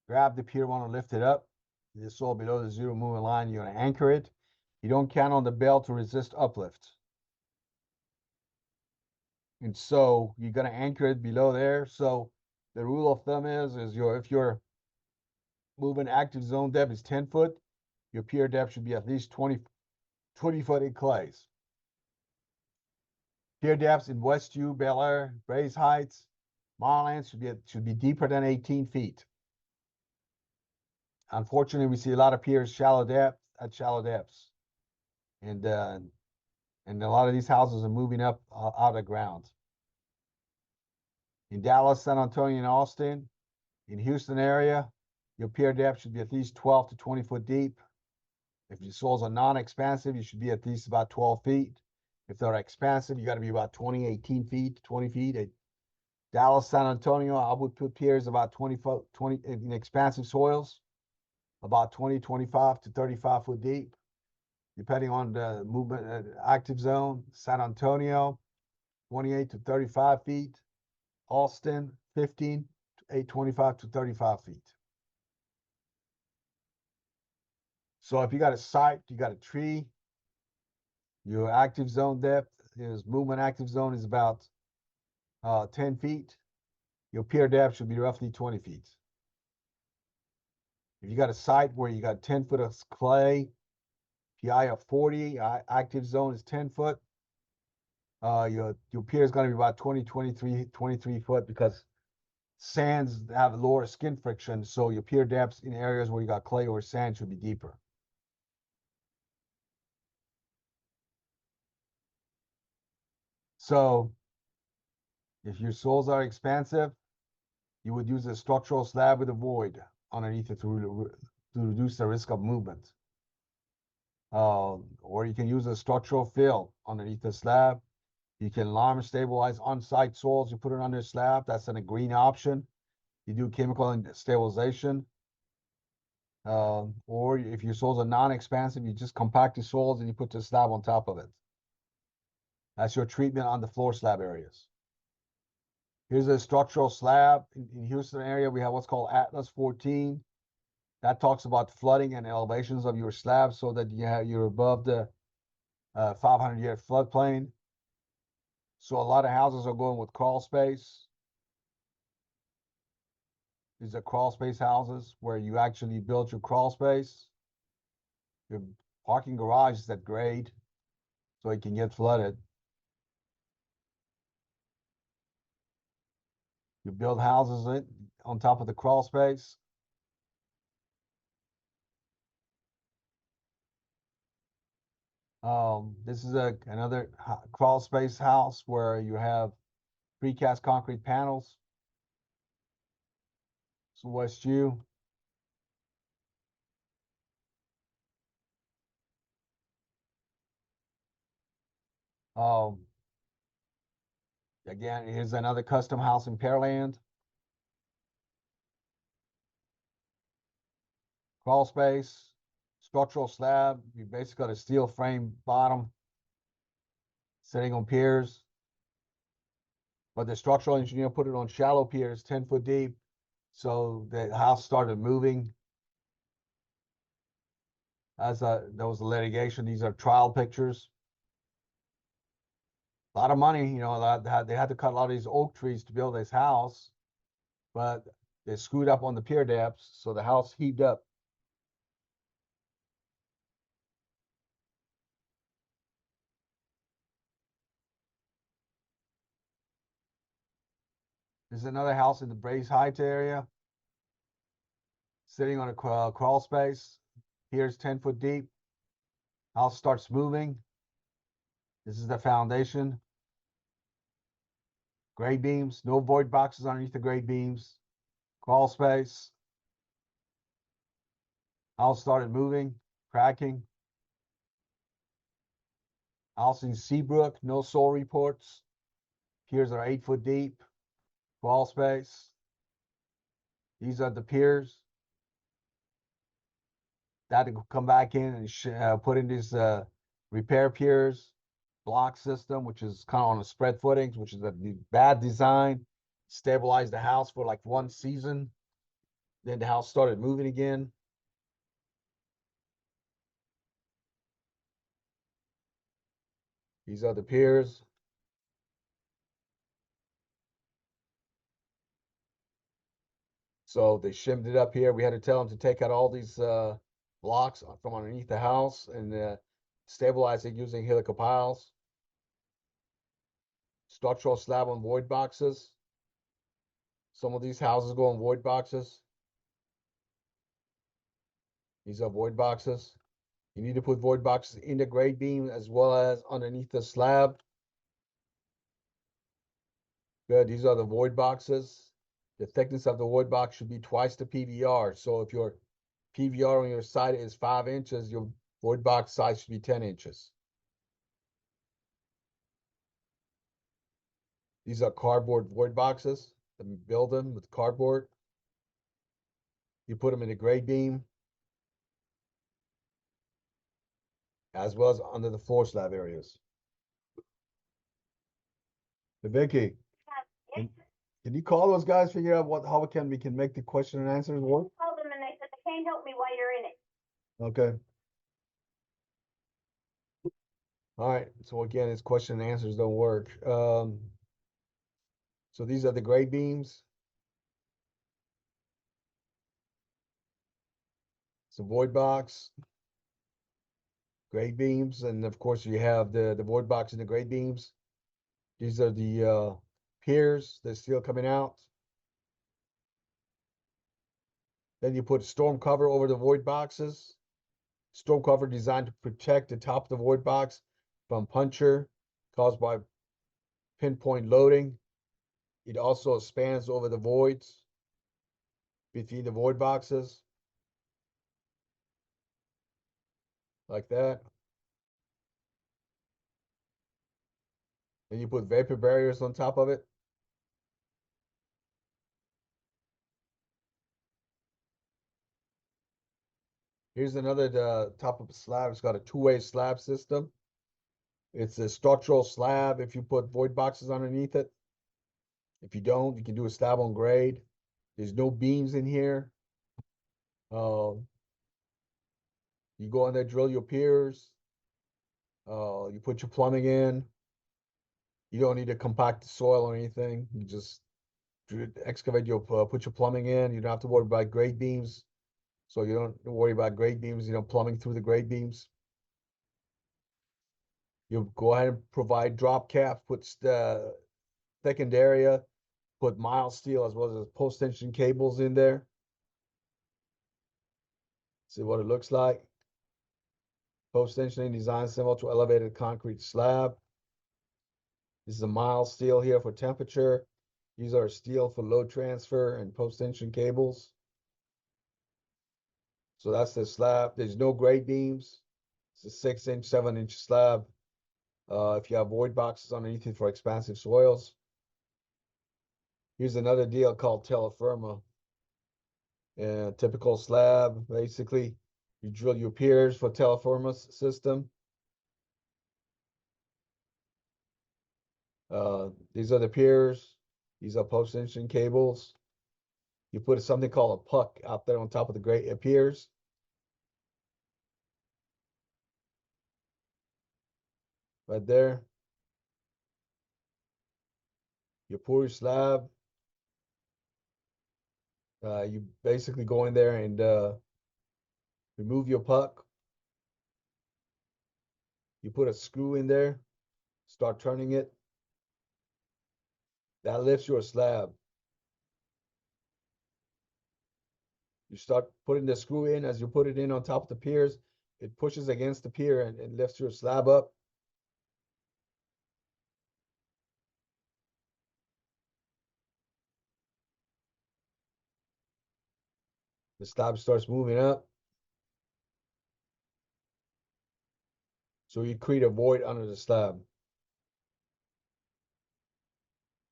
Grab the pier, want to lift it up. The soil below the zero movement line, you're going to anchor it. You don't count on the bell to resist uplift. And so you're going to anchor it below there. So the rule of thumb is if your movement active zone depth is 10 foot, your pier depth should be at least 20 foot in clays. Pier depths in Westview, Bel Air, Grays Heights, Marlins should be deeper than 18 feet. Unfortunately, we see a lot of piers shallow depths. And a lot of these houses are moving up out of ground. In Dallas, San Antonio, and Austin, in Houston area, your pier depth should be at least 12 to 20 foot deep. If your soils are non-expansive, you should be at least about 12 feet. If they're expansive, you got to be about 18 feet, 20 feet. At Dallas, San Antonio, I would put piers about 20 foot, in expansive soils, about 25 to 35 foot deep, depending on the movement active zone. San Antonio, 28 to 35 feet. Austin, 25 to 35 feet. So if you got a site, you got a tree, your active zone depth is movement active zone is about 10 feet. Your pier depth should be roughly 20 feet. If you got a site where you got 10 foot of clay, PI of 40, active zone is 10 foot. Your pier is going to be about 23 foot because sands have lower skin friction. So your pier depths in areas where you got clay or sand should be deeper. So if your soils are expansive, you would use a structural slab with a void underneath it to reduce the risk of movement. Or you can use a structural fill underneath the slab. You can lime stabilize on-site soils. You put it under a slab. That's a green option. You do chemical stabilization. Or if your soils are non-expansive, you just compact the soils and you put the slab on top of it. That's your treatment on the floor slab areas. Here's a structural slab. In Houston area, we have what's called Atlas 14. That talks about flooding and elevations of your slab so that you're above the 500-year floodplain. So a lot of houses are going with crawl space. These are crawl space houses where you actually build your crawl space. Your parking garage is at grade, so it can get flooded. You build houses on top of the crawl space. This is another crawl space house where you have precast concrete panels. So West U. Um, again, here's another custom house in Pearland. Crawl space, structural slab. You basically got a steel frame bottom sitting on piers. But the structural engineer put it on shallow piers, 10 foot deep. So the house started moving. There was a litigation. These are trial pictures. A lot of money, you know, they had to cut a lot of these oak trees to build this house, but they screwed up on the pier depths, so the house heaved up. There's another house in the Braes Heights area, sitting on a crawl space. Here's 10 foot deep. House starts moving. This is the foundation. Grade beams, no void boxes underneath the grade beams. Crawl space. House started moving, cracking. House in Seabrook, no soil reports. Piers are 8 foot deep. Crawl space. These are the piers. That to come back in and put in these repair piers, block system, which is kind of on a spread footings, which is a bad design. Stabilized the house for like 1 season. Then the house started moving again. These are the piers. So they shimmed it up here. We had to tell them to take out all these blocks from underneath the house and stabilize it using helical piles. Structural slab on void boxes. Some of these houses go on void boxes. These are void boxes. You need to put void boxes in the grade beam as well as underneath the slab. Good, these are the void boxes. The thickness of the void box should be twice the PVR. So if your PVR on your side is 5 inches, your void box size should be 10 inches. These are cardboard void boxes. You build them with cardboard. You put them in a grade beam, as well as under the floor slab areas. Vicky, Yes, can you call those guys, figure out how we can make the question and answers work? called them and they said they can't help me while you're in it. Okay. All right, so again, it's question and answers don't work. So these are the grade beams. It's a void box. Grade beams, and of course you have the void box and the grade beams. These are the piers that's still coming out. Then you put storm cover over the void boxes. Storm cover designed to protect the top of the void box from puncture caused by pinpoint loading. It also spans over the voids between the void boxes. Like that. Then you put vapor barriers on top of it. Here's another top of a slab. It's got a two-way slab system. It's a structural slab if you put void boxes underneath it. If you don't, you can do a slab on grade. There's no beams in here. You go in there, drill your piers. You put your plumbing in. You don't need to compact the soil or anything. You just excavate your, put your plumbing in. You don't have to worry about grade beams. So you don't worry about grade beams, plumbing through the grade beams. You go ahead and provide drop caps, put the thickened area, put mild steel as well as post tension cables in there. See what it looks like. Post tensioning design similar to elevated concrete slab. This is a mild steel here for temperature. These are steel for load transfer and post tension cables. So that's the slab. There's no grade beams. It's a 6-inch, 7-inch slab. If you have void boxes underneath it for expansive soils. Here's another deal called terra firma. Typical slab, basically. You drill your piers for terra firma system. These are the piers. These are post tension cables. You put something called a puck out there on top of the great piers. Right there. You pour your slab. You basically go in there and remove your puck. You put a screw in there, start turning it. That lifts your slab. You start putting the screw in. As you put it in on top of the piers, it pushes against the pier and lifts your slab up. The slab starts moving up. So you create a void under the slab.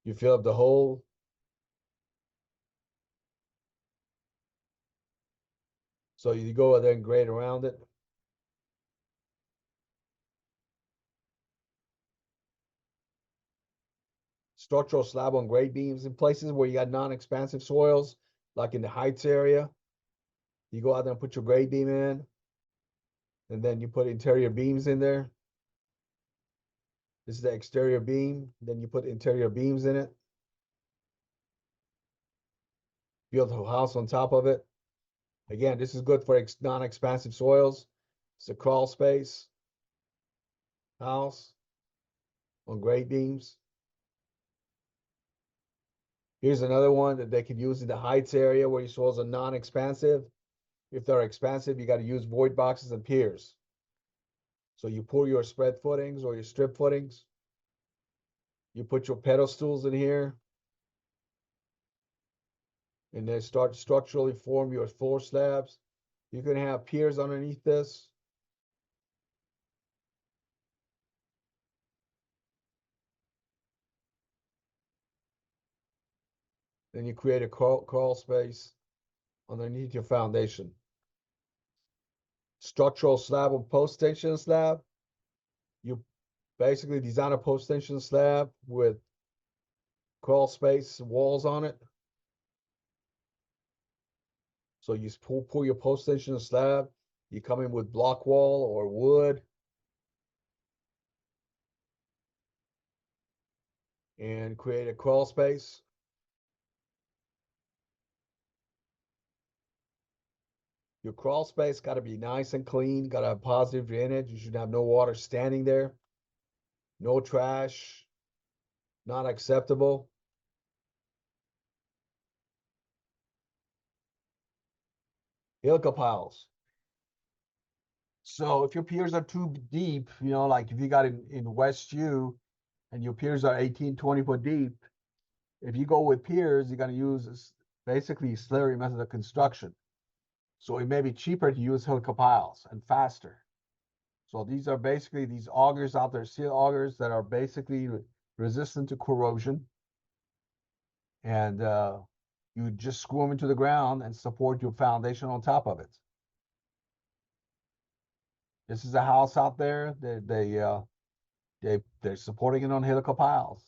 You fill up the hole. So you go there and grade around it. Structural slab on grade beams in places where you got non-expansive soils, like in the heights area. You go out there and put your grade beam in, and then you put interior beams in there. This is the exterior beam. Then you put interior beams in it. Build a house on top of it. Again, this is good for non-expansive soils. It's a crawl space house on grade beams. Here's another one that they could use in the heights area where your soils are non-expansive. If they're expansive, you got to use void boxes and piers. So you pour your spread footings or your strip footings. You put your pedestals in here. And then start structurally form your floor slabs. You can have piers underneath this. Then you create a crawl space underneath your foundation. Structural slab or post tension slab. You basically design a post tension slab with crawl space walls on it. So you pour your post tension slab. You come in with block wall or wood. And create a crawl space. Your crawl space got to be nice and clean, got to have positive drainage. You should have no water standing there. No trash. Not acceptable. Helical piles. So if your piers are too deep, like if you got in West U and your piers are 18, 20 foot deep, if you go with piers, you're going to use basically slurry method of construction. So it may be cheaper to use helical piles and faster. So these are basically these augers out there, steel augers that are basically resistant to corrosion. And you just screw them into the ground and support your foundation on top of it. This is a house out there. They're supporting it on helical piles.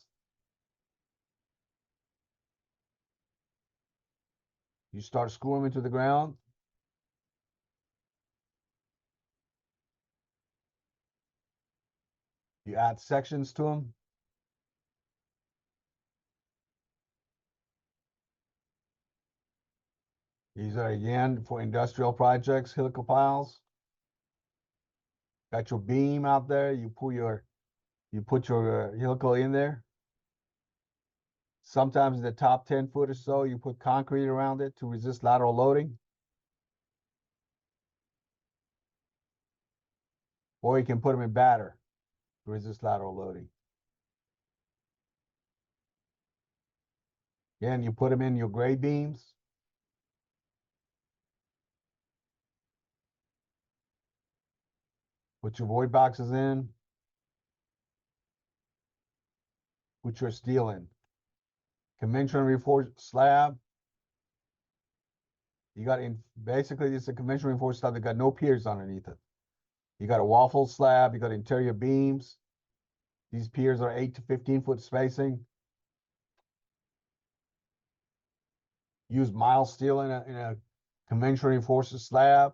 You start screwing them into the ground. You add sections to them. These are again for industrial projects, helical piles. Got your beam out there, you put your helical in there. Sometimes in the top 10 foot or so, you put concrete around it to resist lateral loading. Or you can put them in batter to resist lateral loading. Again, you put them in your grade beams. Put your void boxes in. Put your steel in. Conventional reinforced slab. You got basically it's a conventional reinforced slab that got no piers underneath it. You got a waffle slab, you got interior beams. These piers are 8 to 15 foot spacing. Use mild steel in a conventional reinforced slab.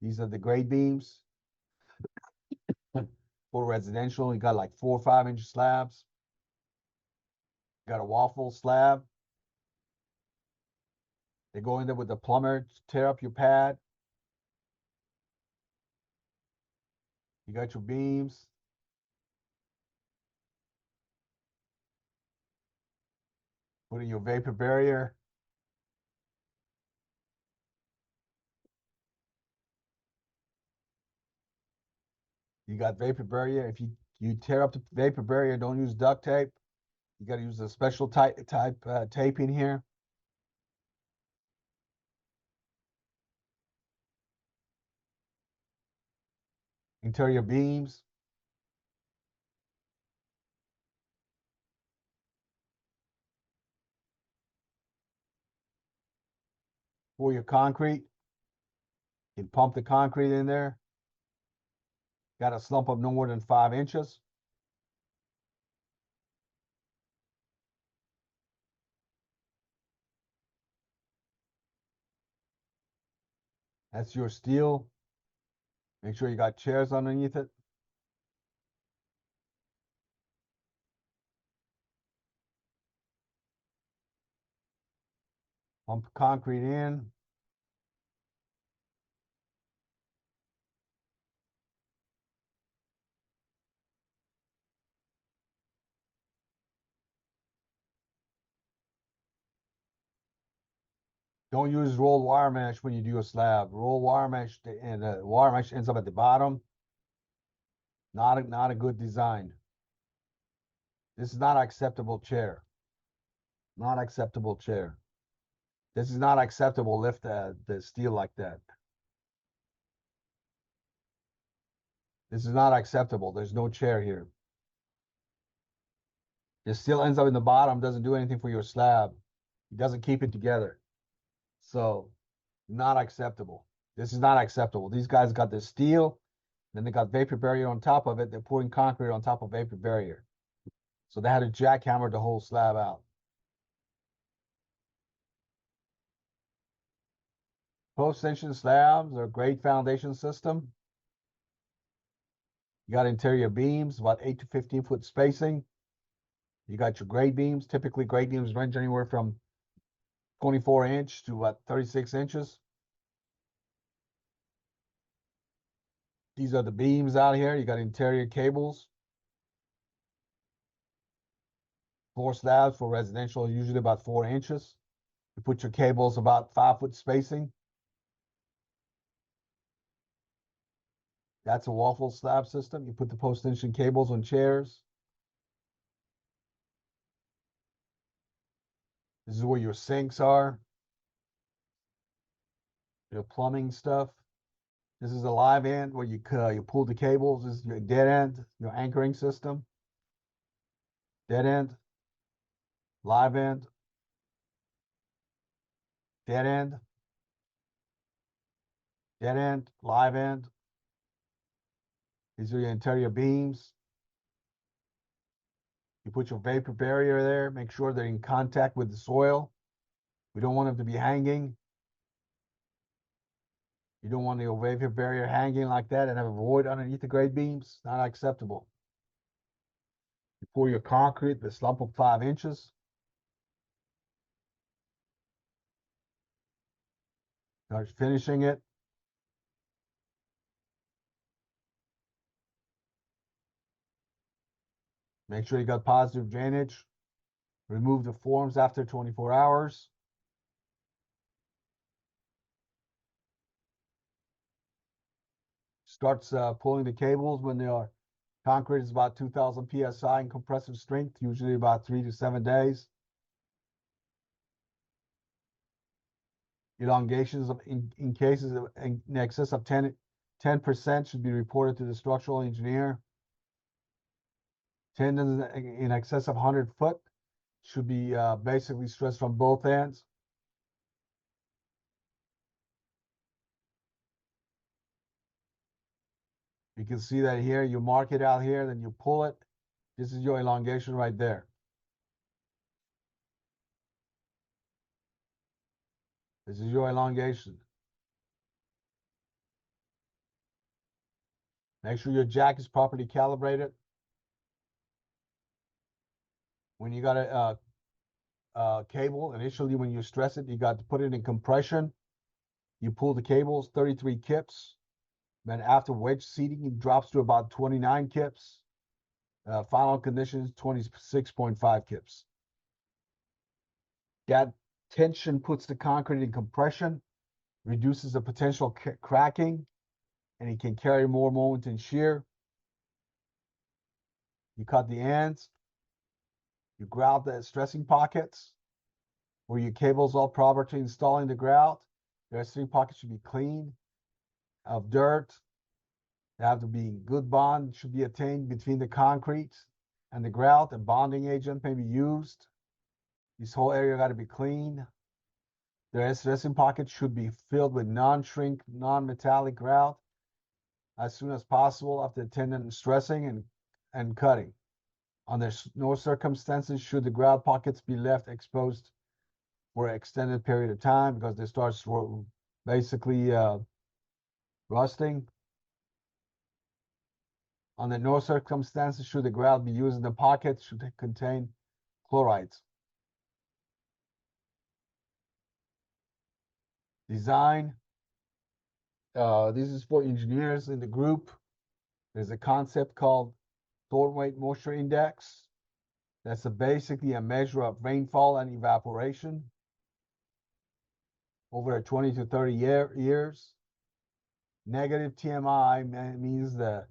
These are the grade beams. For residential, you got like 4 or 5 inch slabs. Got a waffle slab. They go in there with the plumber to tear up your pad. You got your beams. Put in your vapor barrier. You got vapor barrier. If you tear up the vapor barrier, don't use duct tape. You got to use a special type tape in here. Interior beams. For your concrete, you can pump the concrete in there. Got a slump of no more than 5 inches. That's your steel. Make sure you got chairs underneath it. Pump concrete in. Don't use rolled wire mesh when you do a slab. Rolled wire mesh and the wire mesh ends up at the bottom. Not a good design. This is not acceptable chair. Not acceptable chair. This is not acceptable lift the steel like that. This is not acceptable. There's no chair here. It still ends up in the bottom, doesn't do anything for your slab. It doesn't keep it together. So, not acceptable. This is not acceptable. These guys got the steel, then they got vapor barrier on top of it. They're pouring concrete on top of vapor barrier. So they had to jackhammer the whole slab out. Post-tension slabs are a great foundation system. You got interior beams, about 8 to 15 foot spacing. You got your grade beams. Typically, grade beams range anywhere from 24 inch to about 36 inches. These are the beams out here. You got interior cables. Floor slabs for residential, usually about 4 inches. You put your cables about 5 foot spacing. That's a waffle slab system. You put the post-tension cables on chairs. This is where your sinks are. Your plumbing stuff. This is a live end where you pull the cables. This is your dead end, your anchoring system. Dead end. Live end. Dead end. Dead end. Live end. These are your interior beams. You put your vapor barrier there. Make sure they're in contact with the soil. We don't want them to be hanging. You don't want the vapor barrier hanging like that and have a void underneath the grade beams. Not acceptable. You pour your concrete, the slump of 5 inches. Start finishing it. Make sure you got positive drainage. Remove the forms after 24 hours. Starts pulling the cables when they are concrete is about 2,000 psi in compressive strength, usually about 3 to 7 days. Elongations in cases of in excess of 10% should be reported to the structural engineer. Tendons in excess of 100 foot should be basically stressed from both ends. You can see that here, you mark it out here, then you pull it. This is your elongation right there. This is your elongation. Make sure your jack is properly calibrated. When you got a cable, initially when you stress it, you got to put it in compression. You pull the cables, 33 kips. Then after wedge seating, it drops to about 29 kips. Final conditions, 26.5 kips. That tension puts the concrete in compression, reduces the potential cracking, and it can carry more moment in shear. You cut the ends. You grout the stressing pockets where your cables all prior to installing the grout. The stressing pockets should be clean of dirt. They have to be good bond, should be attained between the concrete and the grout. A bonding agent may be used. This whole area got to be clean. The stressing pocket should be filled with non-shrink, non-metallic grout as soon as possible after attendant stressing and cutting. Under no circumstances should the grout pockets be left exposed for an extended period of time because they start basically rusting. Under no circumstances should the grout be used in the pocket, should it contain chlorides. Design. This is for engineers in the group. There's a concept called storm weight moisture index. That's basically a measure of rainfall and evaporation over 20 to 30 years. Negative TMI means the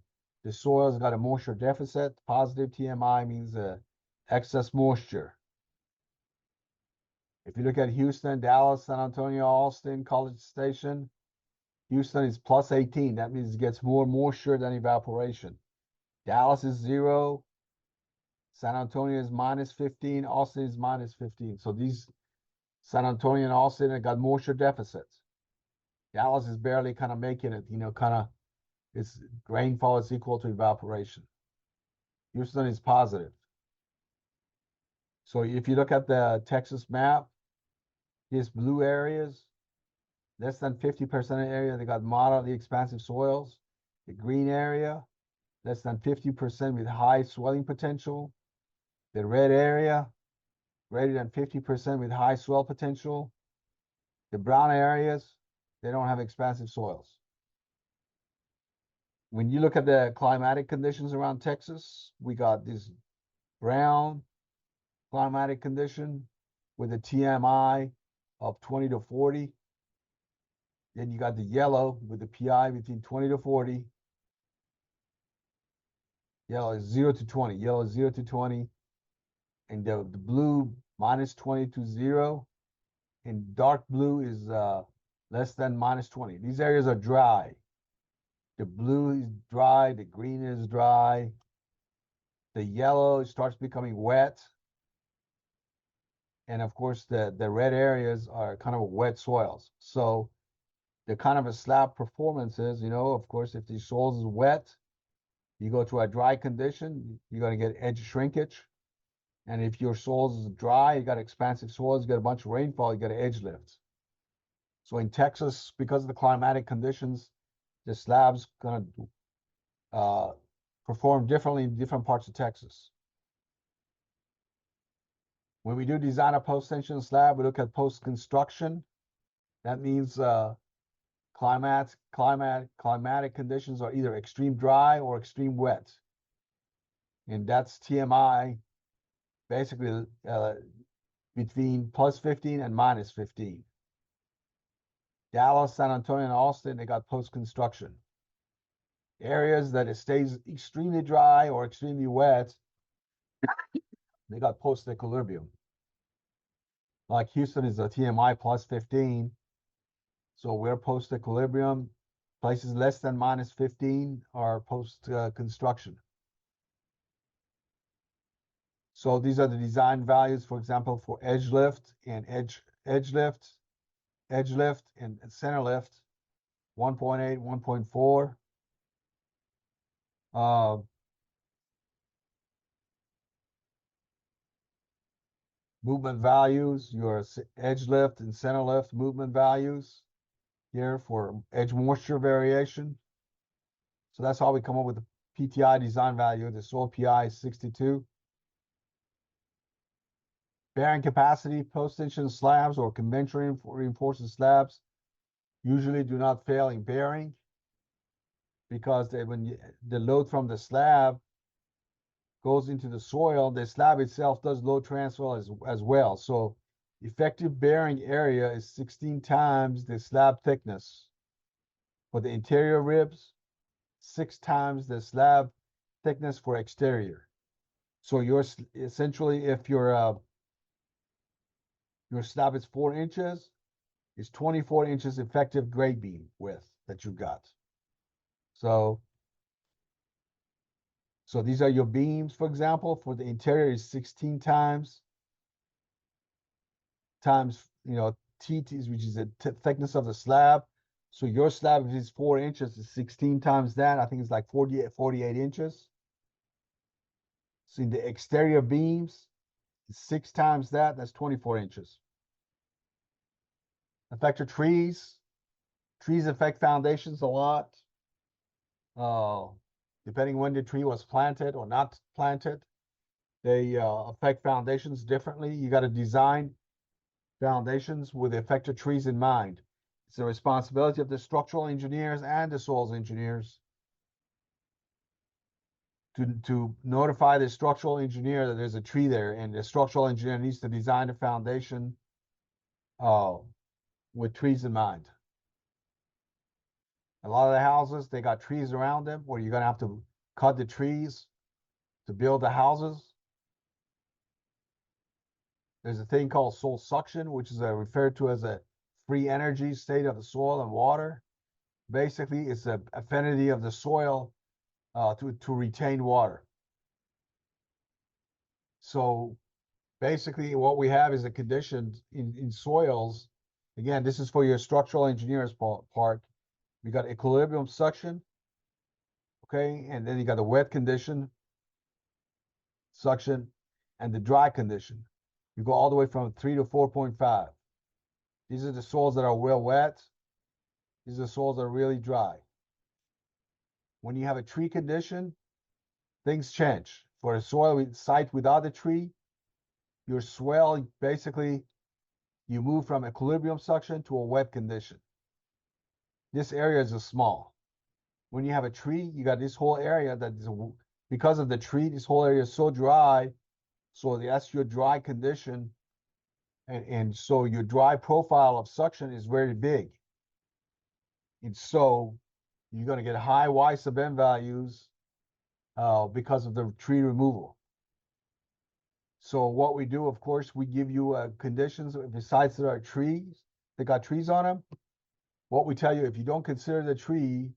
soil's got a moisture deficit. Positive TMI means excess moisture. If you look at Houston, Dallas, San Antonio, Austin, College Station, Houston is plus 18. That means it gets more moisture than evaporation. Dallas is 0. San Antonio is minus 15. Austin is minus 15. So these San Antonio and Austin have got moisture deficits. Dallas is barely kind of making it, its rainfall is equal to evaporation. Houston is positive. So if you look at the Texas map, these blue areas, less than 50% of the area, they got moderately expansive soils. The green area, less than 50% with high swelling potential. The red area, greater than 50% with high swell potential. The brown areas, they don't have expansive soils. When you look at the climatic conditions around Texas, we got this brown climatic condition with a TMI of 20 to 40. Then you got the yellow with the PI between 20 to 40. Yellow is 0 to 20. Yellow is 0 to 20. And the blue minus 20 to 0. And dark blue is less than minus 20. These areas are dry. The blue is dry. The green is dry. The yellow starts becoming wet. And of course, the red areas are kind of wet soils. So the kind of a slab performance is, of course, if the soils is wet, you go to a dry condition, you're going to get edge shrinkage. And if your soils is dry, you got expansive soils, you got a bunch of rainfall, you got an edge lift. So in Texas, because of the climatic conditions, the slab's going to perform differently in different parts of Texas. When we do design a post-tension slab, we look at post-construction. That means climatic conditions are either extreme dry or extreme wet. And that's TMI, basically between plus 15 and minus 15. Dallas, San Antonio, and Austin, they got post-construction. Areas that it stays extremely dry or extremely wet, they got post-equilibrium. Like Houston is a TMI plus 15. So we're post-equilibrium. Places less than minus 15 are post-construction. So these are the design values, for example, for edge lift and edge lift, and center lift, 1.8, 1.4. Movement values, your edge lift and center lift movement values here for edge moisture variation. So that's how we come up with the PTI design value. The soil PI is 62. Bearing capacity, post-tension slabs or conventional reinforced slabs usually do not fail in bearing because when the load from the slab goes into the soil, the slab itself does load transfer as well. So effective bearing area is 16 times the slab thickness. For the interior ribs, 6 times the slab thickness for exterior. So essentially, if your slab is 4 inches, it's 24 inches effective grade beam width that you got. So these are your beams, for example. For the interior is 16 times, TT, which is the thickness of the slab. So your slab, if it's 4 inches, is 16 times that. I think it's like 48 inches. So in the exterior beams, it's 6 times that. That's 24 inches. Effective trees. Trees affect foundations a lot. Depending when the tree was planted or not planted, they affect foundations differently. You got to design foundations with the effective trees in mind. It's the responsibility of the structural engineers and the soils engineers to notify the structural engineer that there's a tree there, and the structural engineer needs to design a foundation with trees in mind. A lot of the houses, they got trees around them where you're gonna have to cut the trees to build the houses. There's a thing called soil suction, which is referred to as a free energy state of the soil and water. Basically, it's an affinity of the soil to retain water. So basically what we have is a condition in soils. Again, this is for your structural engineers part. We got equilibrium suction, okay? And then you got the wet condition, suction, and the dry condition. You go all the way from 3 to 4.5. These are the soils that are well wet. These are the soils that are really dry. When you have a tree condition, things change. For a soil site without a tree, your swell, basically, you move from equilibrium suction to a wet condition. This area is small. When you have a tree, you got this whole area that is, because of the tree, this whole area is so dry. So that's your dry condition. And so your dry profile of suction is very big. And so you're going to get high Y sub M values because of the tree removal. So what we do, of course, we give you conditions besides there are trees, they got trees on them. What we tell you, if you don't consider the tree,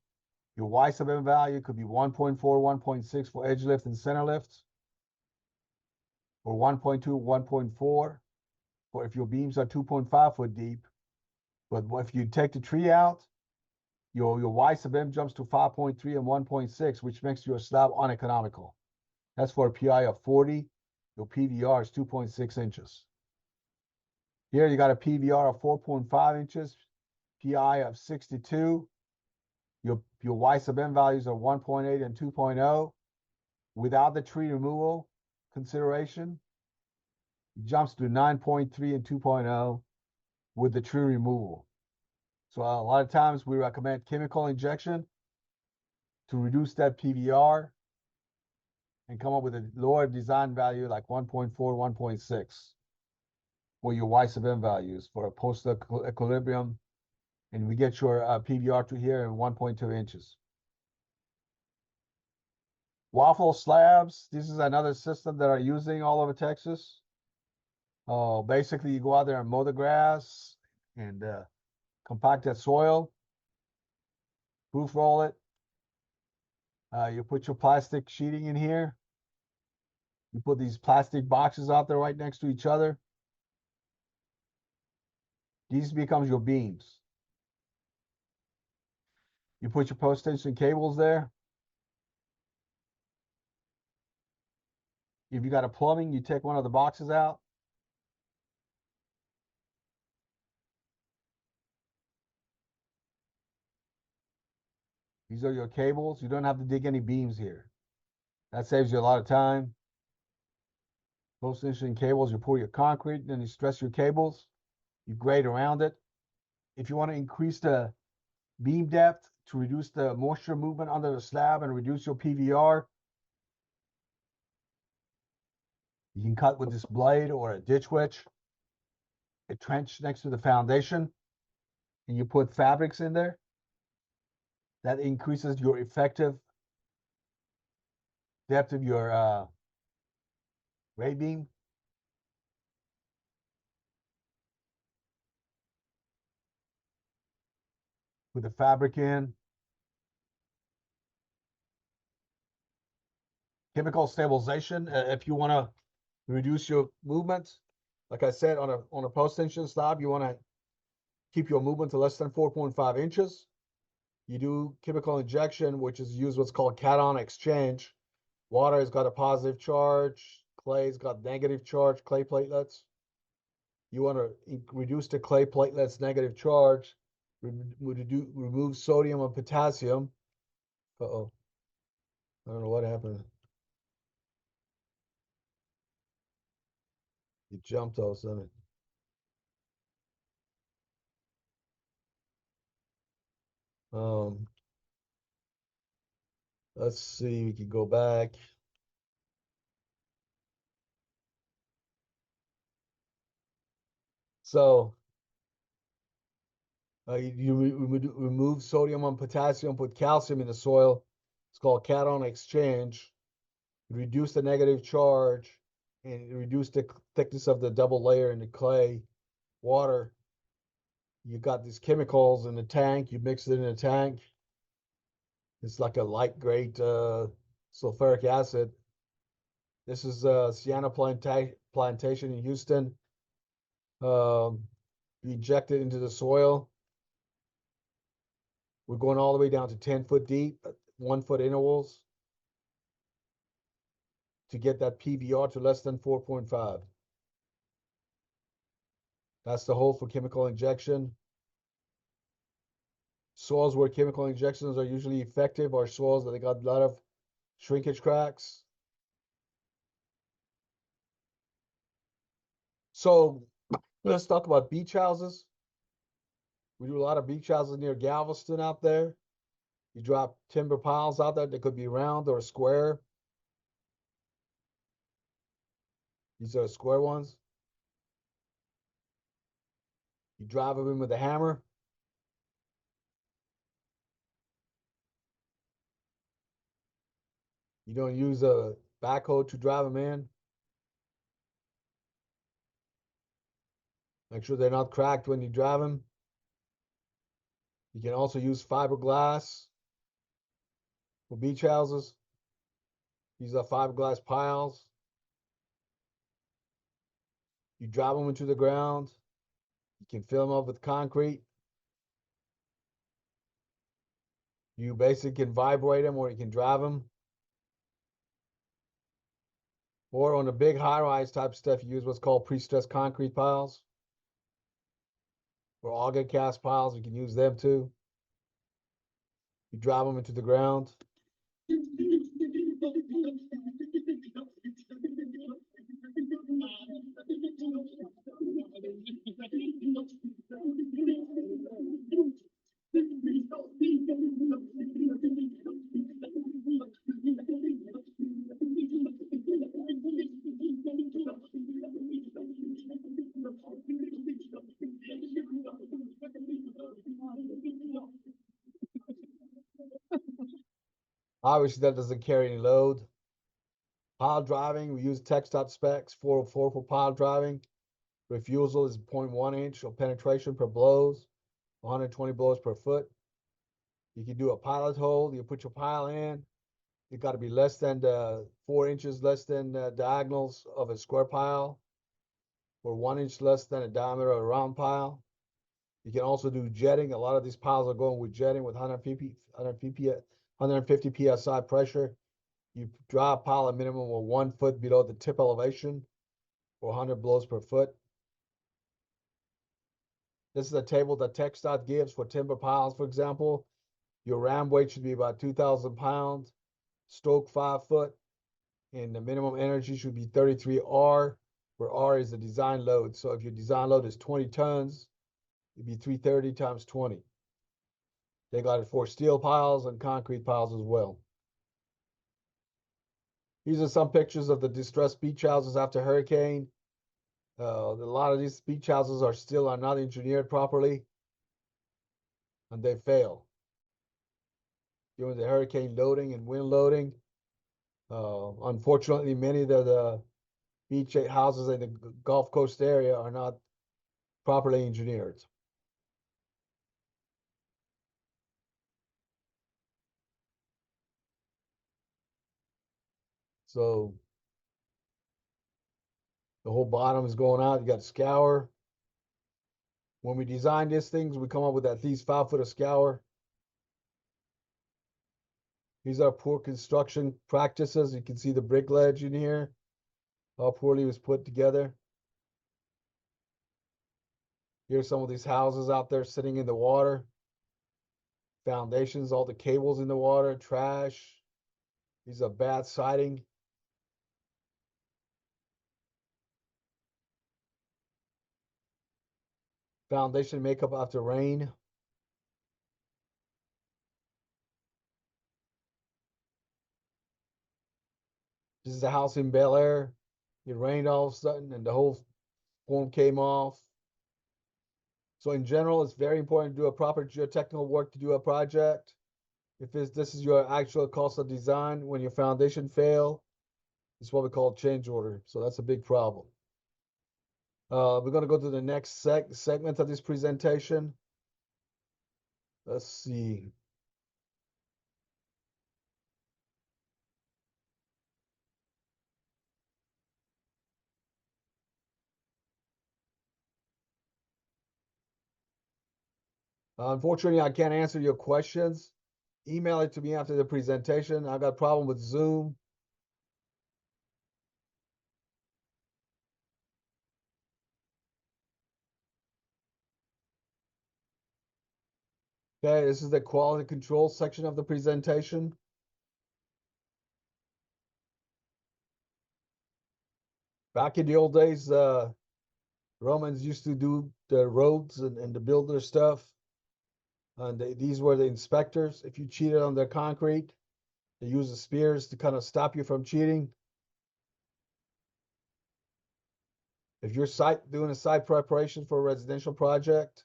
your Y sub M value could be 1.4, 1.6 for edge lift and center lift, or 1.2, 1.4 for if your beams are 2.5 foot deep. But if you take the tree out, your Y sub M jumps to 5.3 and 1.6, which makes your slab uneconomical. That's for a PI of 40. Your PVR is 2.6 inches. Here you got a PVR of 4.5 inches, PI of 62. Your Y sub M values are 1.8 and 2.0. Without the tree removal consideration, it jumps to 9.3 and 2.0 with the tree removal. So a lot of times we recommend chemical injection to reduce that PVR and come up with a lower design value like 1.4, 1.6 for your Y7 values for a post equilibrium. And we get your PVR to here in 1.2 inches. Waffle slabs, this is another system that are using all over Texas. Basically, you go out there and mow the grass and compact that soil, proof roll it. You put your plastic sheeting in here. You put these plastic boxes out there right next to each other. These becomes your beams. You put your post tension cables there. If you got a plumbing, you take one of the boxes out. These are your cables. You don't have to dig any beams here. That saves you a lot of time. Post tension cables, you pour your concrete, then you stress your cables. You grade around it. If you want to increase the beam depth to reduce the moisture movement under the slab and reduce your PVR, you can cut with this blade or a ditch witch, a trench next to the foundation, and you put fabrics in there. That increases your effective depth of your grade beam. Put the fabric in. Chemical stabilization, if you want to reduce your movement, like I said, on a post tension slab, you want to keep your movement to less than 4.5 inches. You do chemical injection, which is used what's called cation exchange. Water has got a positive charge, clay's got negative charge, clay platelets. You want to reduce the clay platelets negative charge, remove sodium and potassium. Uh-oh. I don't know what happened. It jumped all of a sudden. Let's see, we can go back. So you remove sodium and potassium, put calcium in the soil. It's called cation exchange. Reduce the negative charge and reduce the thickness of the double layer in the clay water. You got these chemicals in the tank. You mix it in a tank. It's like a light grade sulfuric acid. This is Sienna plantation in Houston. You inject it into the soil. We're going all the way down to 10 foot deep, 1 foot intervals to get that PVR to less than 4.5. That's the hole for chemical injection. Soils where chemical injections are usually effective are soils that they got a lot of shrinkage cracks. So let's talk about beach houses. We do a lot of beach houses near Galveston out there. You drop timber piles out there. They could be round or square. These are square ones. You drive them in with a hammer. You don't use a backhoe to drive them in. Make sure they're not cracked when you drive them. You can also use fiberglass for beach houses. These are fiberglass piles. You drive them into the ground. You can fill them up with concrete. You basically can vibrate them or you can drive them. Or on the big high-rise type stuff, you use what's called pre-stressed concrete piles. Or auger cast piles, you can use them too. You drive them into the ground. Obviously, that doesn't carry any load. Pile driving, we use TxDOT specs 404 for pile driving. Refusal is 0.1 inch of penetration per blows, 120 blows per foot. You can do a pilot hole, you put your pile in. It got to be less than 4 inches less than the diagonals of a square pile, or 1 inch less than a diameter of a round pile. You can also do jetting. A lot of these piles are going with jetting with 150 psi pressure. You draw a pile a minimum of 1 foot below the tip elevation, or 100 blows per foot. This is a table that TxDOT gives for timber piles, for example. Your ram weight should be about 2,000 pounds, stoke 5 foot, and the minimum energy should be 33 R, where R is the design load. So if your design load is 20 tons, it'd be 330 times 20. They got it for steel piles and concrete piles as well. These are some pictures of the distressed beach houses after hurricane. A lot of these beach houses are not engineered properly, and they fail during the hurricane loading and wind loading. Unfortunately, many of the beach houses in the Gulf Coast area are not properly engineered. So the whole bottom is going out. You got scour. When we design these things, we come up with at least 5 foot of scour. These are poor construction practices. You can see the brick ledge in here, how poorly it was put together. Here's some of these houses out there sitting in the water. Foundations, all the cables in the water, trash. These are bad siding. Foundation makeup after rain. This is a house in Bel Air. It rained all of a sudden and the whole form came off. So in general, it's very important to do a proper geotechnical work to do a project. If this is your actual cost of design, when your foundation fail, it's what we call change order. So that's a big problem. We're going to go to the next segment of this presentation. Let's see. Unfortunately, I can't answer your questions. Email it to me after the presentation. I got a problem with Zoom. Okay, this is the quality control section of the presentation. Back in the old days, Romans used to do the roads and the builder stuff. And these were the inspectors. If you cheated on their concrete, they use the spears to kind of stop you from cheating. If you're doing a site preparation for a residential project,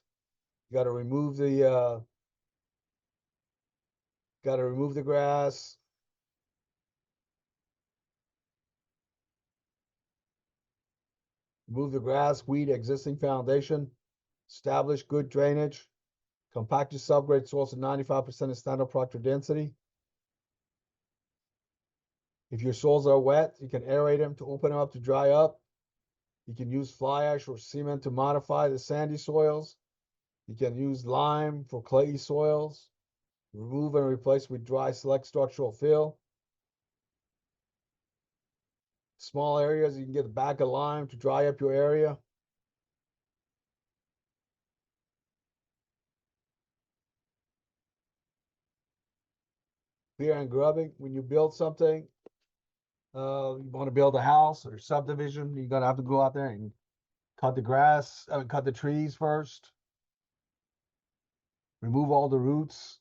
you got to remove the grass. Remove the grass, weed existing foundation, establish good drainage, compact your subgrade soils to 95% of standard proctor density. If your soils are wet, you can aerate them to open them up to dry up. You can use fly ash or cement to modify the sandy soils. You can use lime for clayey soils. Remove and replace with dry select structural fill. Small areas, you can get a bag of lime to dry up your area. Clear and grubbing. When you build something, you want to build a house or subdivision, you're gonna have to go out there and cut the grass, cut the trees first. Remove all the roots.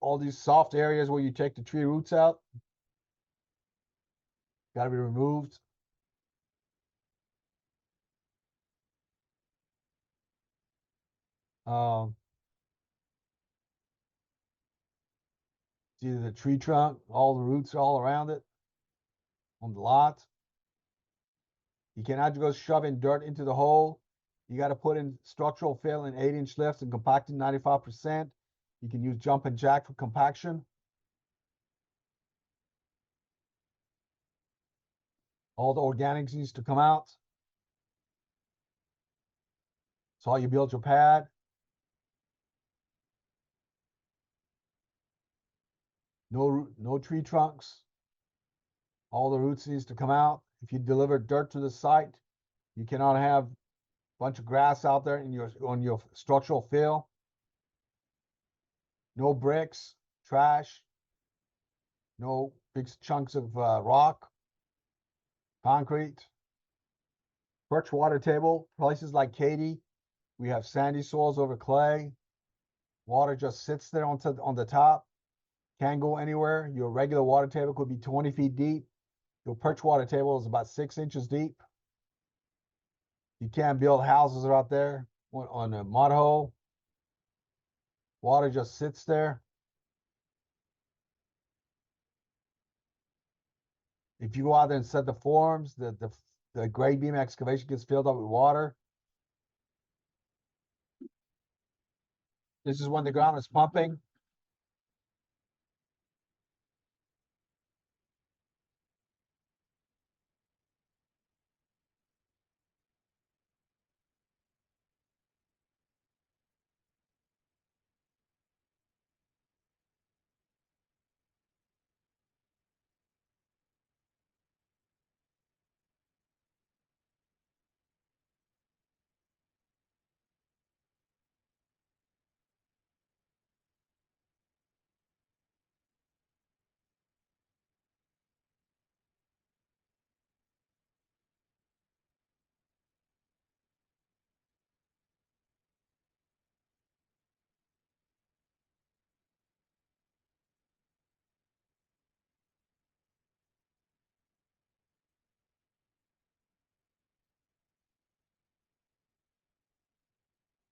All these soft areas where you take the tree roots out, gotta be removed. See the tree trunk, all the roots are all around it on the lot. You cannot just go shoving dirt into the hole. You got to put in structural fill in 8-inch lifts and compact in 95%. You can use jump and jack for compaction. All the organics needs to come out. That's how you build your pad. No tree trunks. All the roots needs to come out. If you deliver dirt to the site, you cannot have a bunch of grass out there on your structural fill. No bricks, trash, no big chunks of rock, concrete. Perch water table, places like Katy, we have sandy soils over clay. Water just sits there on the top, can't go anywhere. Your regular water table could be 20 feet deep. Your perch water table is about 6 inches deep. You can't build houses out there on a mud hole. Water just sits there. If you go out there and set the forms, the grade beam excavation gets filled up with water. This is when the ground is pumping.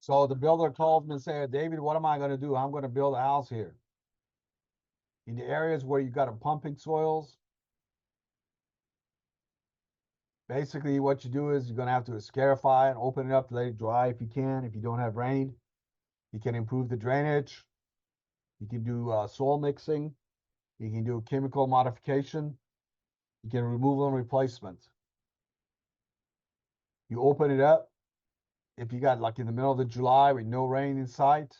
So the builder calls me and said, David, what am I going to do? I'm going to build a house here. In the areas where you got a pumping soils, basically what you do is you're going to have to scarify it, open it up, let it dry if you can. If you don't have rain, you can improve the drainage. You can do soil mixing. You can do chemical modification. You can removal and replacement. You open it up. If you got like in the middle of the July with no rain in sight,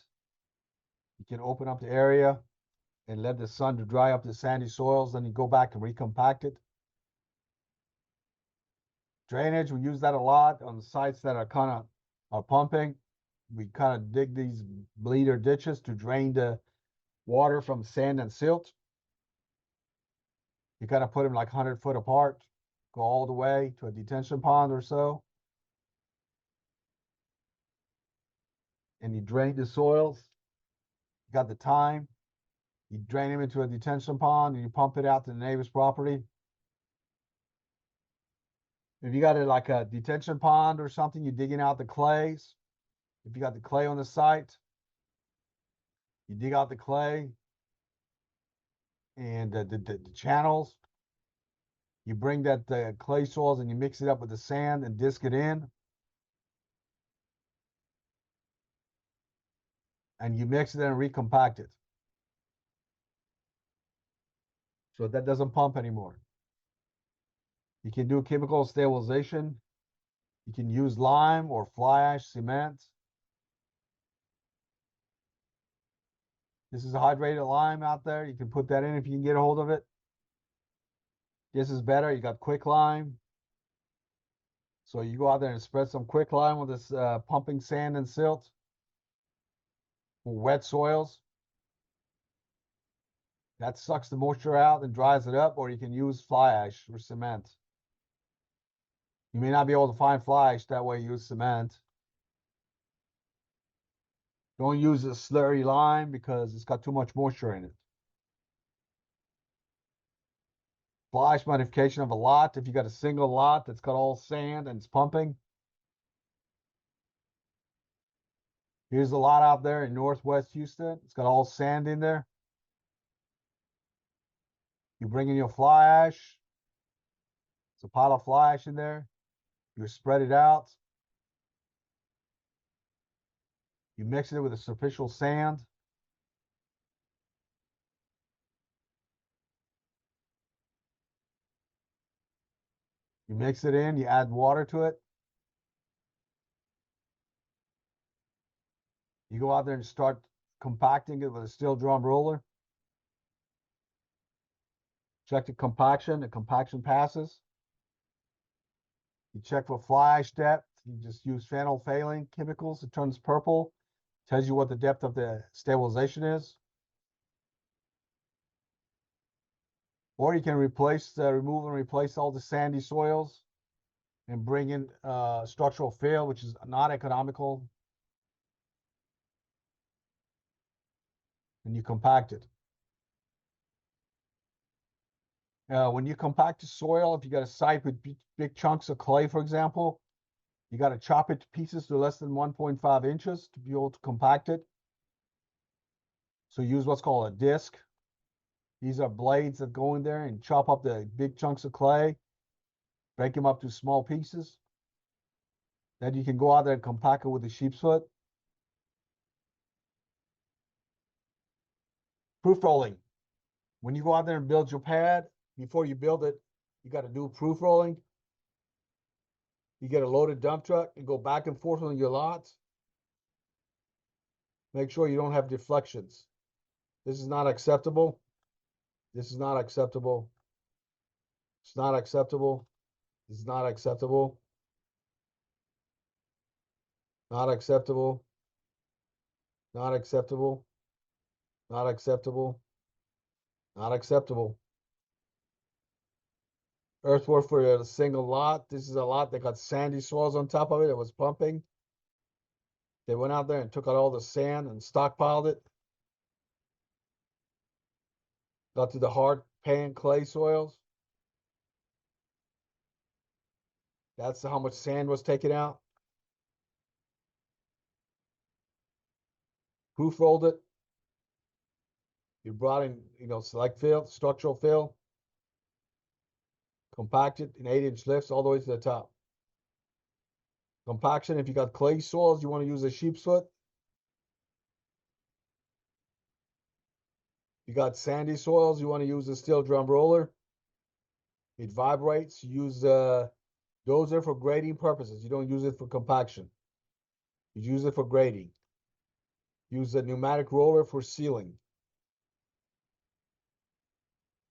you can open up the area and let the sun to dry up the sandy soils. Then you go back and recompact it. Drainage, we use that a lot on the sites that are pumping. We kind of dig these bleeder ditches to drain the water from sand and silt. You kind of put them like 100 foot apart, go all the way to a detention pond or so. And you drain the soils. You got the time. You drain them into a detention pond and you pump it out to the neighbor's property. If you got it like a detention pond or something, you're digging out the clays. If you got the clay on the site, you dig out the clay and the channels. You bring that clay soils and you mix it up with the sand and disc it in. And you mix it and recompact it. So that doesn't pump anymore. You can do chemical stabilization. You can use lime or fly ash cement. This is a hydrated lime out there. You can put that in if you can get a hold of it. This is better. You got quick lime. So you go out there and spread some quick lime with this pumping sand and silt for wet soils. That sucks the moisture out and dries it up, or you can use fly ash or cement. You may not be able to find fly ash, that way use cement. Don't use a slurry lime because it's got too much moisture in it. Fly ash modification of a lot, if you got a single lot that's got all sand and it's pumping. Here's a lot out there in Northwest Houston. It's got all sand in there. You bring in your fly ash. It's a pile of fly ash in there. You spread it out. You mix it with a superficial sand. You mix it in, you add water to it. You go out there and start compacting it with a steel drum roller. Check the compaction passes. You check for fly ash depth. You just use phenolphthalein chemicals. It turns purple. Tells you what the depth of the stabilization is. Or you can remove and replace all the sandy soils and bring in structural fill, which is not economical. And you compact it. When you compact the soil, if you got a site with big chunks of clay, for example, you got to chop it to pieces to less than 1.5 inches to be able to compact it. So use what's called a disc. These are blades that go in there and chop up the big chunks of clay, break them up to small pieces. Then you can go out there and compact it with a sheep's foot. Proof rolling. When you go out there and build your pad, before you build it, you got to do proof rolling. You get a loaded dump truck and go back and forth on your lots. Make sure you don't have deflections. This is not acceptable. This is not acceptable. It's not acceptable. This is not acceptable. Not acceptable. Not acceptable. Not acceptable. Not acceptable. Earthwork for a single lot. This is a lot that got sandy soils on top of it. It was pumping. They went out there and took out all the sand and stockpiled it. Got to the hard pan clay soils. That's how much sand was taken out. Proof rolled it. You brought in, select fill, structural fill. Compacted in 8-inch lifts all the way to the top. Compaction, if you got clay soils, you want to use a sheep's foot. You got sandy soils, you want to use a steel drum roller. It vibrates. You use those are for grading purposes. You don't use it for compaction. You use it for grading. Use a pneumatic roller for sealing,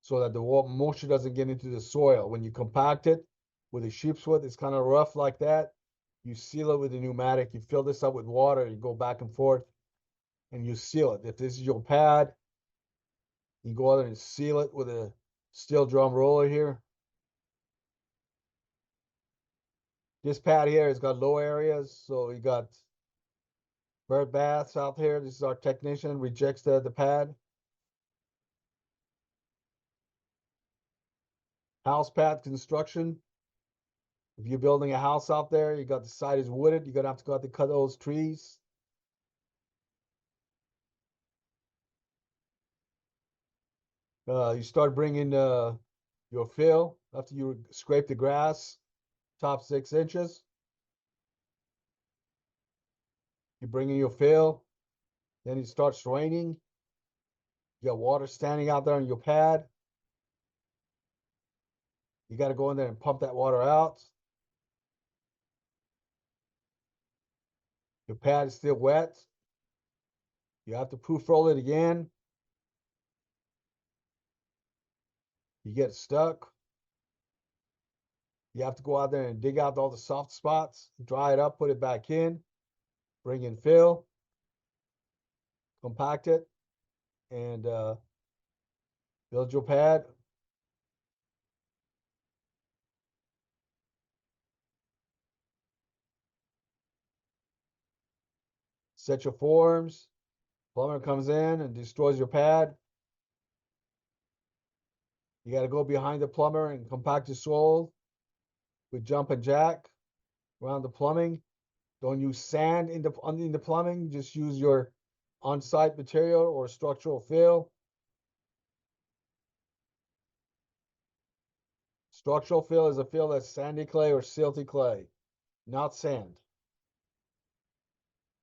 so that the moisture doesn't get into the soil. When you compact it with a sheep's foot, it's kind of rough like that. You seal it with a pneumatic. You fill this up with water. You go back and forth, and you seal it. If this is your pad, you go out there and seal it with a steel drum roller here. This pad here has got low areas, so you got bird baths out here. This is our technician, rejects the pad. House pad construction. If you're building a house out there, you got the side is wooded, you're gonna have to go out to cut those trees. You start bringing your fill after you scrape the grass, top 6 inches. You bring in your fill, then it starts raining. You got water standing out there on your pad. You got to go in there and pump that water out. Your pad is still wet. You have to proof roll it again. You get stuck. You have to go out there and dig out all the soft spots, dry it up, put it back in, bring in fill, compact it, and Build your pad. Set your forms. Plumber comes in and destroys your pad. You gotta go behind the plumber and compact the soil with jump and jack around the plumbing. Don't use sand in the plumbing. Just use your on-site material or structural fill. Structural fill is a fill that's sandy clay or silty clay, not sand.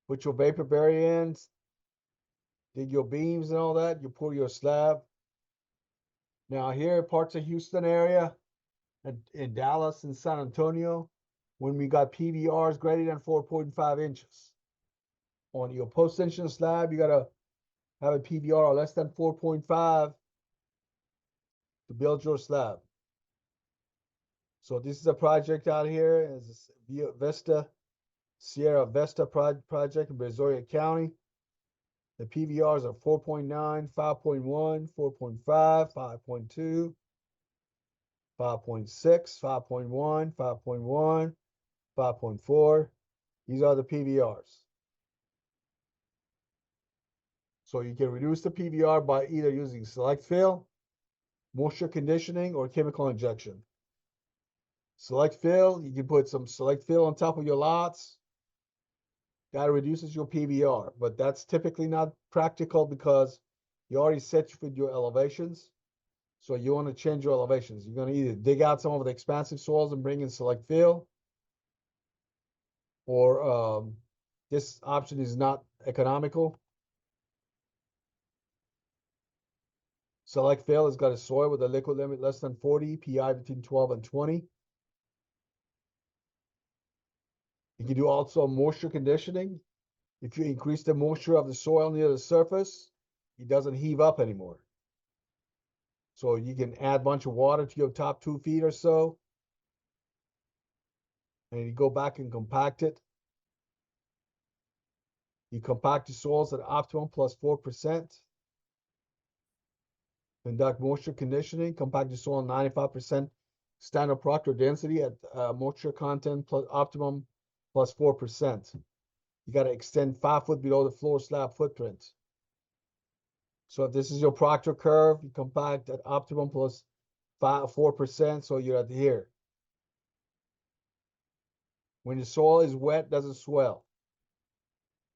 Put your vapor barrier in, dig your beams and all that. You pour your slab. Now here, parts of Houston area, and in Dallas and San Antonio, when we got PVRs greater than 4.5 inches. On your post-tension slab, you gotta have a PVR less than 4.5 to build your slab. So this is a project out here, is Vista, Sierra Vista project in Brazoria County. The PVRs are 4.9, 5.1, 4.5, 5.2, 5.6, 5.1, 5.1, 5.4. These are the PVRs. So you can reduce the PVR by either using select fill, moisture conditioning, or chemical injection. Select fill, you can put some select fill on top of your lots. That reduces your PVR, but that's typically not practical because you already set with your elevations. So you want to change your elevations. You're going to either dig out some of the expansive soils and bring in select fill, or this option is not economical. Select fill has got a soil with a liquid limit less than 40, PI between 12 and 20. You can do also moisture conditioning. If you increase the moisture of the soil near the surface, it doesn't heave up anymore. So you can add a bunch of water to your top 2 feet or so. And you go back and compact it. You compact the soils at optimum plus 4%. Conduct moisture conditioning, compact the soil 95% standard Proctor density at moisture content plus optimum plus 4%. You got to extend 5 foot below the floor slab footprint. So if this is your Proctor curve, you compact at optimum plus 4%, so you're at here. When the soil is wet, doesn't swell.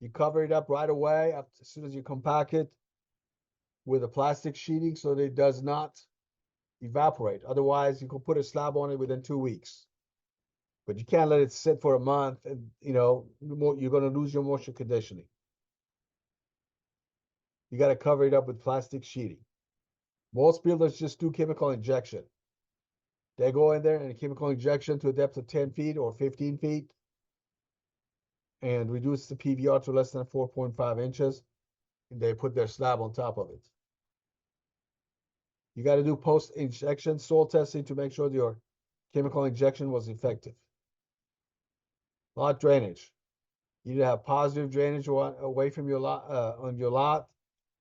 You cover it up right away as soon as you compact it with a plastic sheeting so that it does not evaporate. Otherwise, you can put a slab on it within 2 weeks. But you can't let it sit for a month and, you know, you're going to lose your moisture conditioning. You got to cover it up with plastic sheeting. Most builders just do chemical injection. They go in there and a chemical injection to a depth of 10 feet or 15 feet and reduce the PVR to less than 4.5 inches. And they put their slab on top of it. You got to do post-injection soil testing to make sure your chemical injection was effective. Lot drainage. You need to have positive drainage away from your lot, on your lot.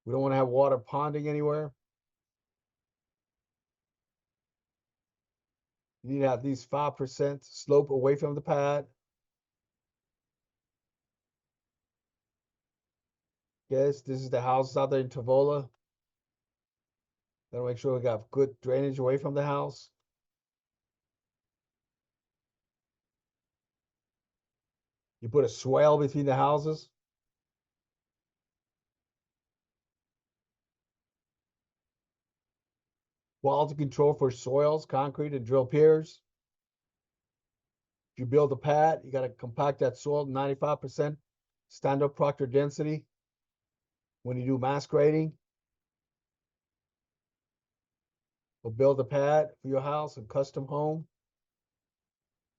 We don't want to have water ponding anywhere. You need to have at least 5% slope away from the pad. Yes, this is the house out there in Tavola. Gotta make sure we got good drainage away from the house. You put a swale between the houses. Quality control for soils, concrete, and drill piers. If you build a pad, you gotta compact that soil 95% standard Proctor density. When you do mass grading, or build a pad for your house and custom home.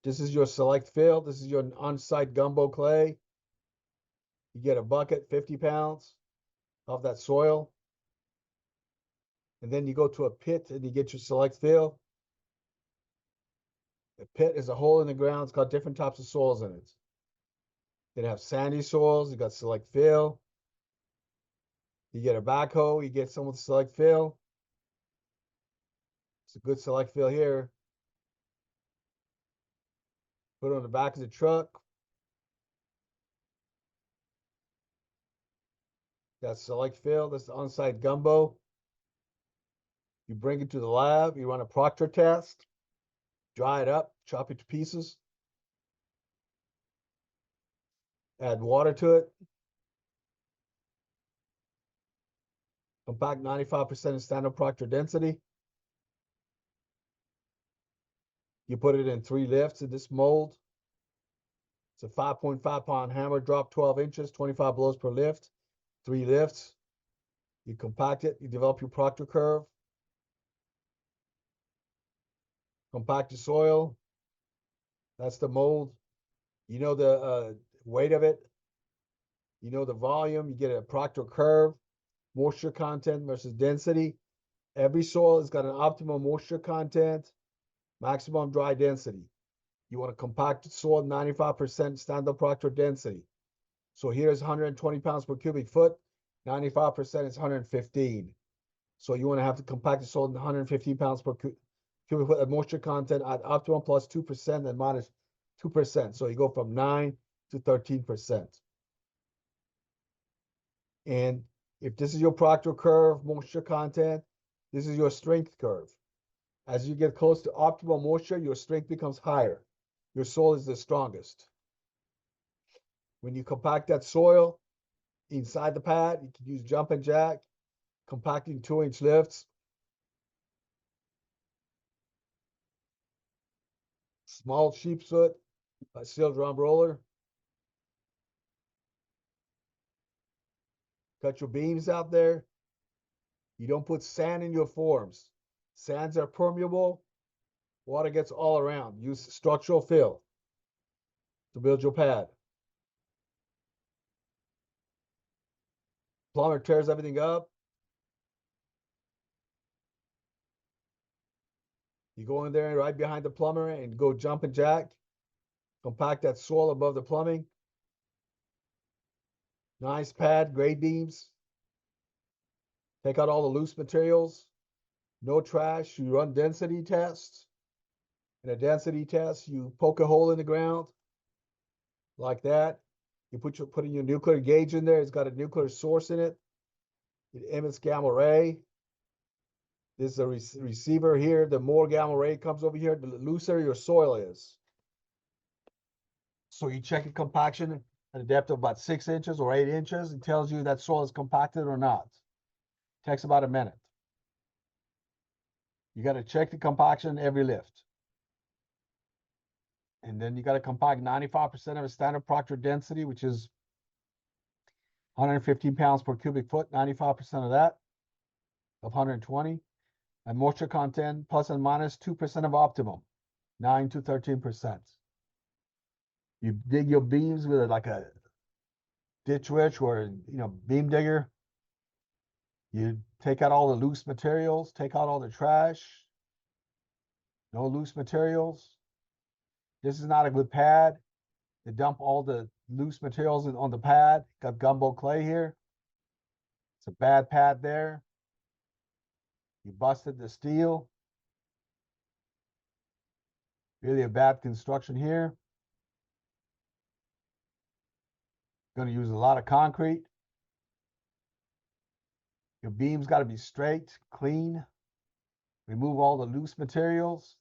This is your select fill. This is your on-site gumbo clay. You get a bucket, 50 pounds of that soil. And then you go to a pit and you get your select fill. The pit is a hole in the ground. It's got different types of soils in it. You have sandy soils. You got select fill. You get a backhoe. You get some with select fill. a good select fill here. Put it on the back of the truck. That's select fill. That's the on-site gumbo. You bring it to the lab. You run a proctor test. Dry it up. Chop it to pieces. Add water to it. Compact 95% of standard proctor density. You put it in 3 lifts in this mold. It's a 5.5 pound hammer, drop 12 inches, 25 blows per lift, 3 lifts. You compact it, you develop your proctor curve. Compact the soil. That's the mold. You know the weight of it. You know the volume. You get a proctor curve, moisture content versus density. Every soil has got an optimal moisture content, maximum dry density. You want to compact the soil 95% standard proctor density. So here's 120 pounds per cubic foot. 95% is 115. So you want to have to compact the soil 115 pounds per cubic foot of moisture content at optimum plus 2% and minus 2%. So you go from 9 to 13%. And if this is your proctor curve, moisture content, this is your strength curve. As you get close to optimal moisture, your strength becomes higher. Your soil is the strongest. When you compact that soil inside the pad, you can use jump and jack, compacting 2-inch lifts. Small sheep's foot, a steel drum roller. Cut your beams out there. You don't put sand in your forms. Sands are permeable. Water gets all around. Use structural fill to build your pad. Plumber tears everything up. You go in there right behind the plumber and go jump and jack. Compact that soil above the plumbing. Nice pad, grade beams. Take out all the loose materials. No trash. You run density tests. In a density test, you poke a hole in the ground like that. You put in your nuclear gauge in there. It's got a nuclear source in it. It emits gamma ray. This is a receiver here. The more gamma ray comes over here, the looser your soil is. So you check the compaction at a depth of about 6 inches or 8 inches. It tells you that soil is compacted or not. Takes about a minute. You got to check the compaction every lift. And then you got to compact 95% of a standard proctor density, which is 115 pounds per cubic foot, 95% of that, of 120. And moisture content plus and minus 2% of optimum, 9 to 13%. You dig your beams with like a ditch witch or beam digger. You take out all the loose materials, take out all the trash. No loose materials. This is not a good pad. They dump all the loose materials on the pad. Got gumbo clay here. It's a bad pad there. You busted the steel. Really a bad construction here. Going to use a lot of concrete. Your beams got to be straight, clean. Remove all the loose materials.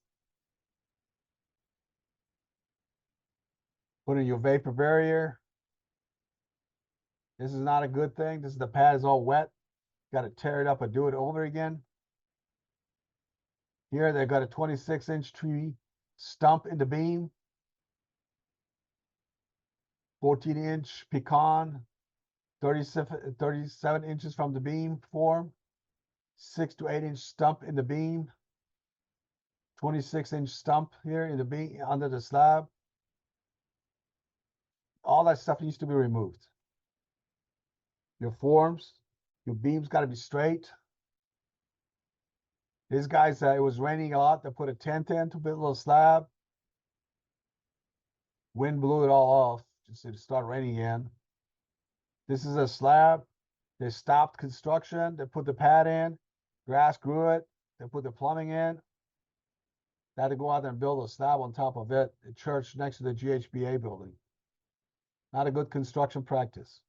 Put in your vapor barrier. This is not a good thing. This is the pad is all wet. Got to tear it up and do it over again. Here they've got a 26-inch tree stump in the beam. 14-inch pecan, 37 inches from the beam form. 6 to 8 inch stump in the beam. 26-inch stump here in the beam under the slab. All that stuff needs to be removed. Your forms, your beams got to be straight. These guys, it was raining a lot. They put a tent in to build a little slab. Wind blew it all off. Just to start raining again. This is a slab. They stopped construction. They put the pad in. Grass grew it. They put the plumbing in. They had to go out there and build a slab on top of it, a church next to the GHBA building. Not a good construction practice.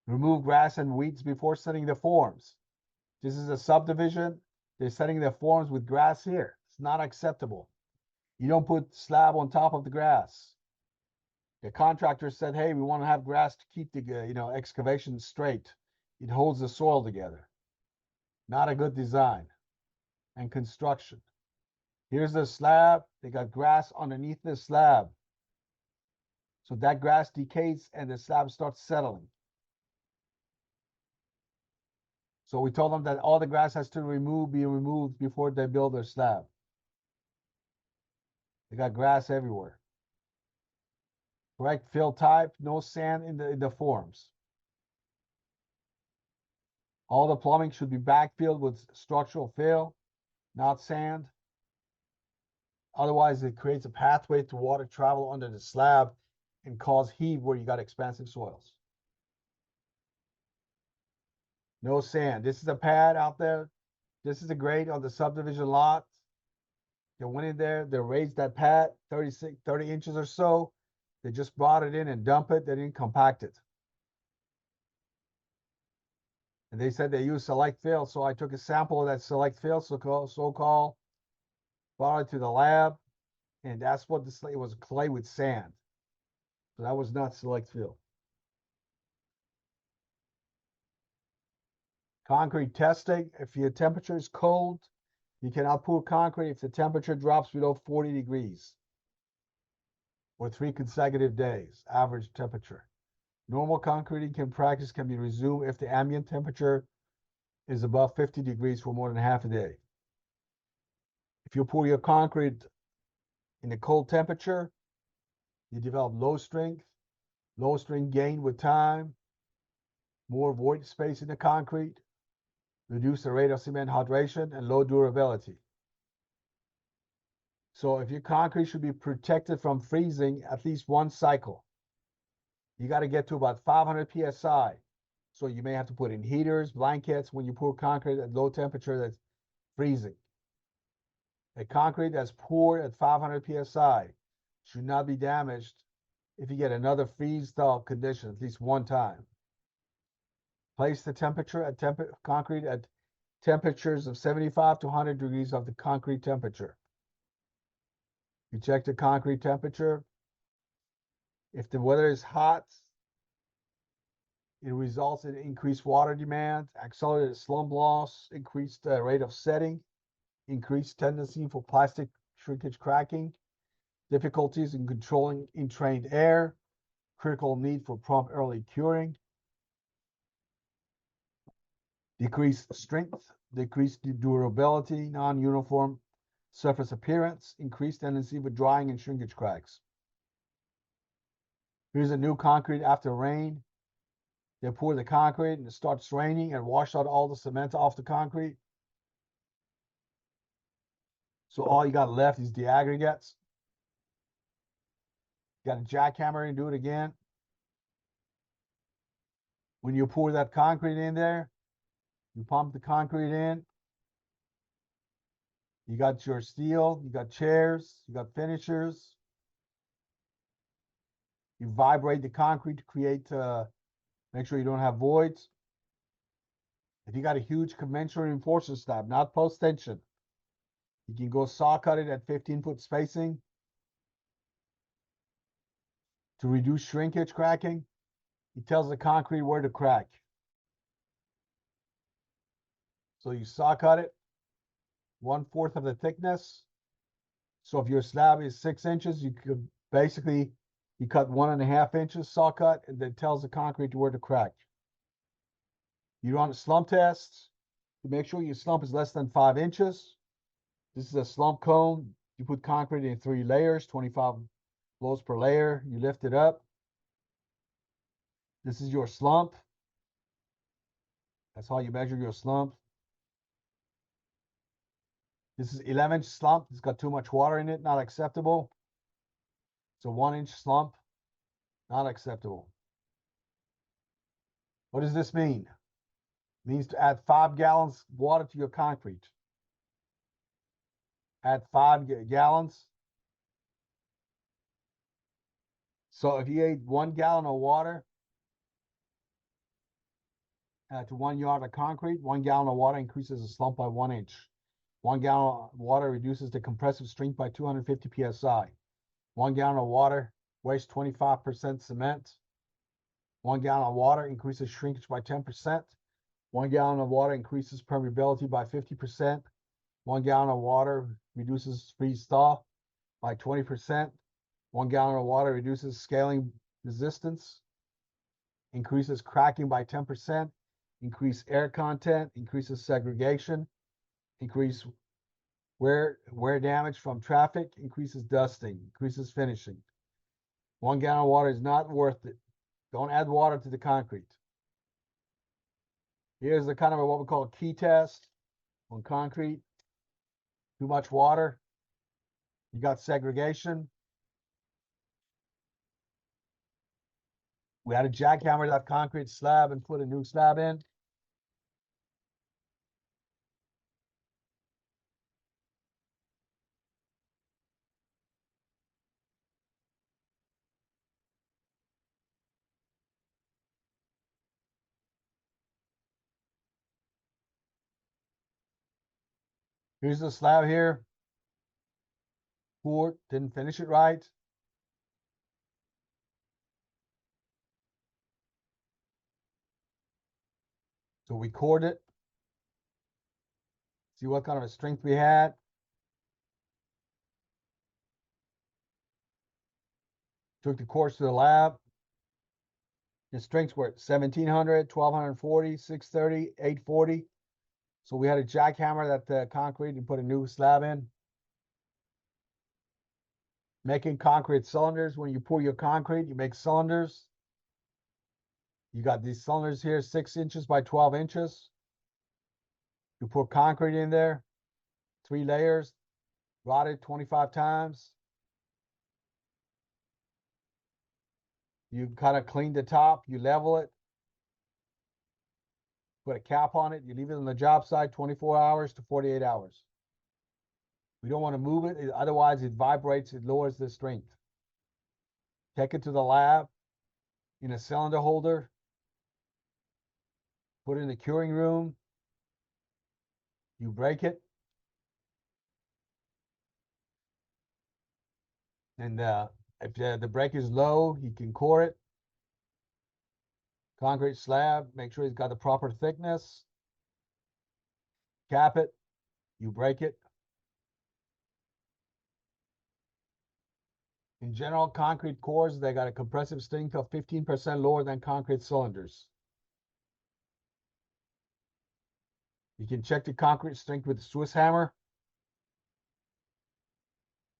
Remove grass and weeds before setting the forms. This is a subdivision. They're setting their forms with grass here. It's not acceptable. You don't put slab on top of the grass. The contractor said, hey, we want to have grass to keep the excavation straight. It holds the soil together. Not a good design and construction. Here's the slab. They got grass underneath the slab. So that grass decays and the slab starts settling. So we told them that all the grass has to be removed before they build their slab. They got grass everywhere. Correct fill type, no sand in the forms. All the plumbing should be backfilled with structural fill, not sand. Otherwise, it creates a pathway to water travel under the slab and cause heave where you got expansive soils. No sand. This is a pad out there. This is a grade on the subdivision lot. They went in there, they raised that pad 30 inches or so. They just brought it in and dumped it. They didn't compact it. And they said they used select fill. So I took a sample of that select fill, so-called, brought it to the lab. And that's what it was, clay with sand. So that was not select fill. Concrete testing. If your temperature is cold, you cannot pour concrete if the temperature drops below 40 degrees or 3 consecutive days, average temperature. Normal concreting practice can be resumed if the ambient temperature is above 50 degrees for more than half a day. If you pour your concrete in a cold temperature, you develop low strength gain with time, more void space in the concrete, reduce the rate of cement hydration, and low durability. So if your concrete should be protected from freezing at least one cycle, you got to get to about 500 PSI. So you may have to put in heaters, blankets when you pour concrete at low temperature that's freezing. A concrete that's poured at 500 PSI should not be damaged if you get another freeze-thaw condition at least one time. Place the concrete at temperatures of 75 to 100 degrees of the concrete temperature. You check the concrete temperature. If the weather is hot, it results in increased water demand, accelerated slump loss, increased rate of setting, increased tendency for plastic shrinkage cracking, difficulties in controlling entrained air, critical need for prompt early curing, decreased strength, decreased durability, non-uniform surface appearance, increased tendency for drying and shrinkage cracks. Here's a new concrete after rain. They pour the concrete and it starts raining and wash out all the cement off the concrete. So all you got left is the aggregates. You got to jackhammer and do it again. When you pour that concrete in there, you pump the concrete in. You got your steel, you got chairs, you got finishers. You vibrate the concrete to create, make sure you don't have voids. If you got a huge conventional reinforcement slab, not post tension, you can go saw cut it at 15-foot spacing to reduce shrinkage cracking. It tells the concrete where to crack. So you saw cut it 1/4 of the thickness. So if your slab is 6 inches, you could basically, you cut 1.5 inches saw cut, and then tells the concrete where to crack. You run a slump test to make sure your slump is less than 5 inches. This is a slump cone. You put concrete in 3 layers, 25 blows per layer. You lift it up. This is your slump. That's how you measure your slump. This is 11-inch slump. It's got too much water in it, not acceptable. It's a 1-inch slump, not acceptable. What does this mean? It means to add 5 gallons water to your concrete. Add 5 gallons. So if you add 1 gallon of water to 1 yard of concrete, 1 gallon of water increases the slump by 1 inch. 1 gallon of water reduces the compressive strength by 250 psi. 1 gallon of water wastes 25% cement. 1 gallon of water increases shrinkage by 10%. 1 gallon of water increases permeability by 50%. 1 gallon of water reduces freeze thaw by 20%. 1 gallon of water reduces scaling resistance, increases cracking by 10%, increase air content, increases segregation, increase wear damage from traffic, increases dusting, increases finishing. 1 gallon of water is not worth it. Don't add water to the concrete. Here's the kind of what we call a key test on concrete. Too much water. You got segregation. We had to jackhammer that concrete slab and put a new slab in. Here's the slab here. Poured, didn't finish it right. So we cored it. See what kind of a strength we had. Took the course to the lab. The strengths were 1700, 1240, 630, 840. So we had to jackhammer that concrete and put a new slab in. Making concrete cylinders. When you pour your concrete, you make cylinders. You got these cylinders here, 6 inches by 12 inches. You put concrete in there, 3 layers, rotted 25 times. You kind of clean the top, you level it, put a cap on it, you leave it on the job site 24 hours to 48 hours. We don't want to move it, otherwise it vibrates, it lowers the strength. Take it to the lab in a cylinder holder, put it in the curing room, you break it, and if the break is low, you can core it. Concrete slab, make sure it's got the proper thickness. Cap it, you break it. In general, concrete cores, they got a compressive strength of 15% lower than concrete cylinders. You can check the concrete strength with a Swiss hammer.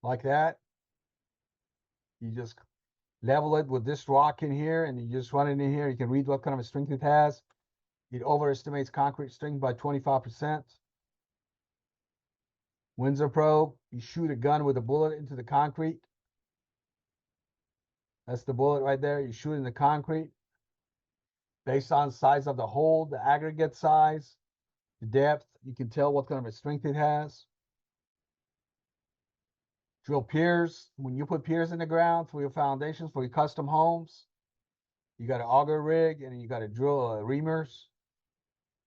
Like that. You just level it with this rock in here, and you just run it in here. You can read what kind of a strength it has. It overestimates concrete strength by 25%. Windsor probe, you shoot a gun with a bullet into the concrete. That's the bullet right there. You shoot in the concrete. Based on size of the hole, the aggregate size, the depth, you can tell what kind of a strength it has. Drill piers. When you put piers in the ground for your foundations, for your custom homes, you got an auger rig and you got to drill reamers.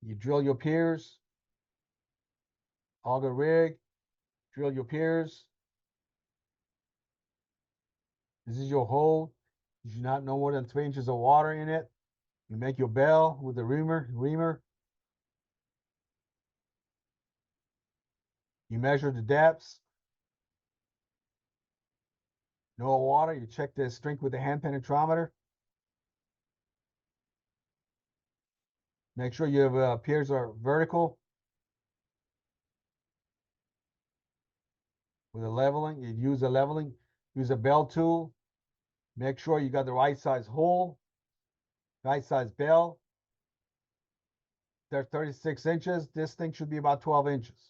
You drill your piers, auger rig, drill your piers. This is your hole. You should not know more than 3 inches of water in it. You make your bell with the reamer. You measure the depths. No water, you check the strength with the hand penetrometer. Make sure your piers are vertical. With a leveling, you use a leveling, use a bell tool. Make sure you got the right size hole, right size bell. They're 36 inches. This thing should be about 12 inches.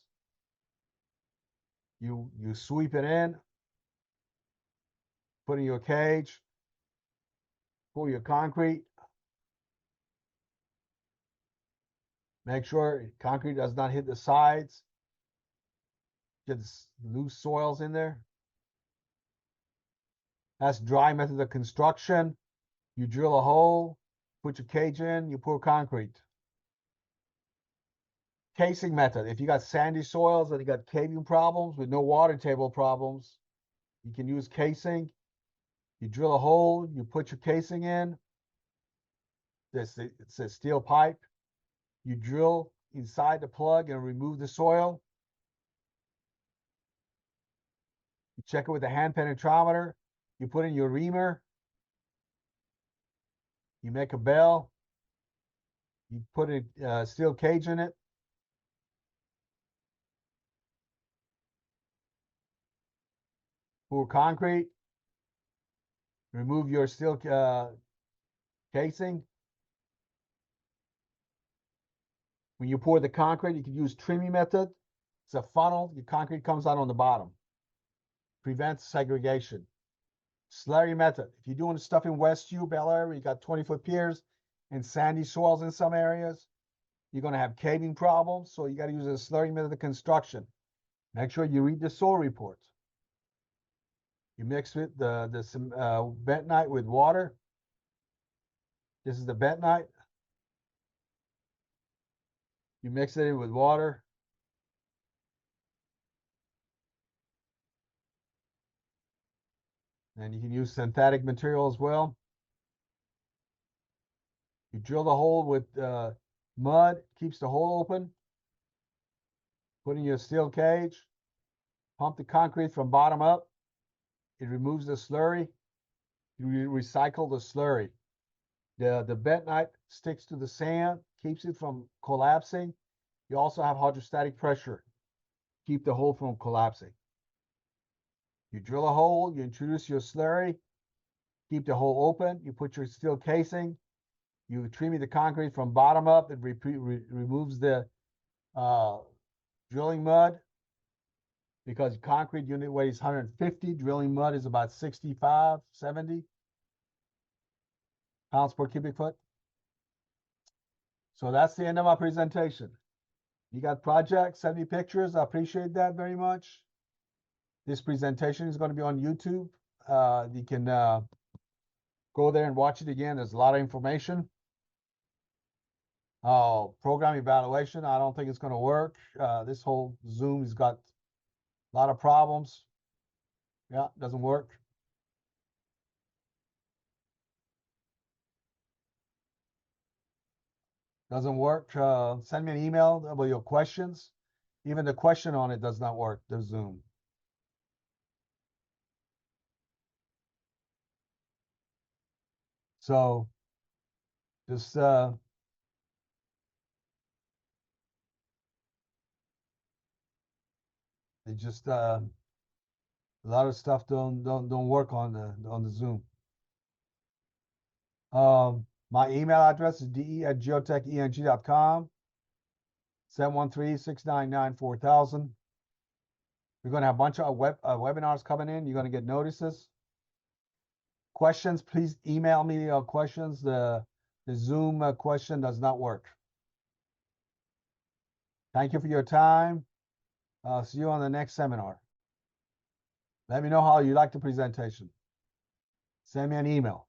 You sweep it in, put in your cage, pull your concrete. Make sure concrete does not hit the sides. gets loose soils in there. That's dry method of construction. You drill a hole, put your cage in, you pour concrete. Casing method. If you got sandy soils and you got caving problems with no water table problems, you can use casing. You drill a hole, you put your casing in. It's a steel pipe. You drill inside the plug and remove the soil. You check it with a hand penetrometer. You put in your reamer. You make a bell. You put a steel cage in it. Pour concrete. Remove your steel casing. When you pour the concrete, you can use trimming method. It's a funnel. Your concrete comes out on the bottom. Prevents segregation. Slurry method. If you're doing stuff in Westview, Bel Air, where you got 20-foot piers and sandy soils in some areas, you're going to have caving problems. So you got to use a slurry method of construction. Make sure you read the soil report. You mix it the bentonite with water. This is the bentonite. You mix it in with water. And you can use synthetic material as well. You drill the hole with mud, keeps the hole open. Put in your steel cage. Pump the concrete from bottom up. It removes the slurry. You recycle the slurry. The bentonite sticks to the sand, keeps it from collapsing. You also have hydrostatic pressure. Keep the hole from collapsing. You drill a hole, you introduce your slurry, keep the hole open, you put your steel casing, you trim the concrete from bottom up, it removes the drilling mud, because concrete unit weighs 150, drilling mud is about 65, 70 pounds per cubic foot. So that's the end of my presentation. You got projects, send me pictures, I appreciate that very much. This presentation is going to be on YouTube. You can go there and watch it again. There's a lot of information. Program evaluation, I don't think it's going to work. This whole Zoom has got a lot of problems. Yeah, doesn't work. Doesn't work. Send me an email with your questions. Even the question on it does not work, the Zoom. So just it just a lot of stuff don't work on the Zoom. My email address is de@geotecheng.com, 713-699-4000. We're going to have a bunch of webinars coming in. You're going to get notices. Questions, please email me questions. The Zoom question does not work. Thank you for your time. See you on the next seminar. Let me know how you like the presentation. Send me an email.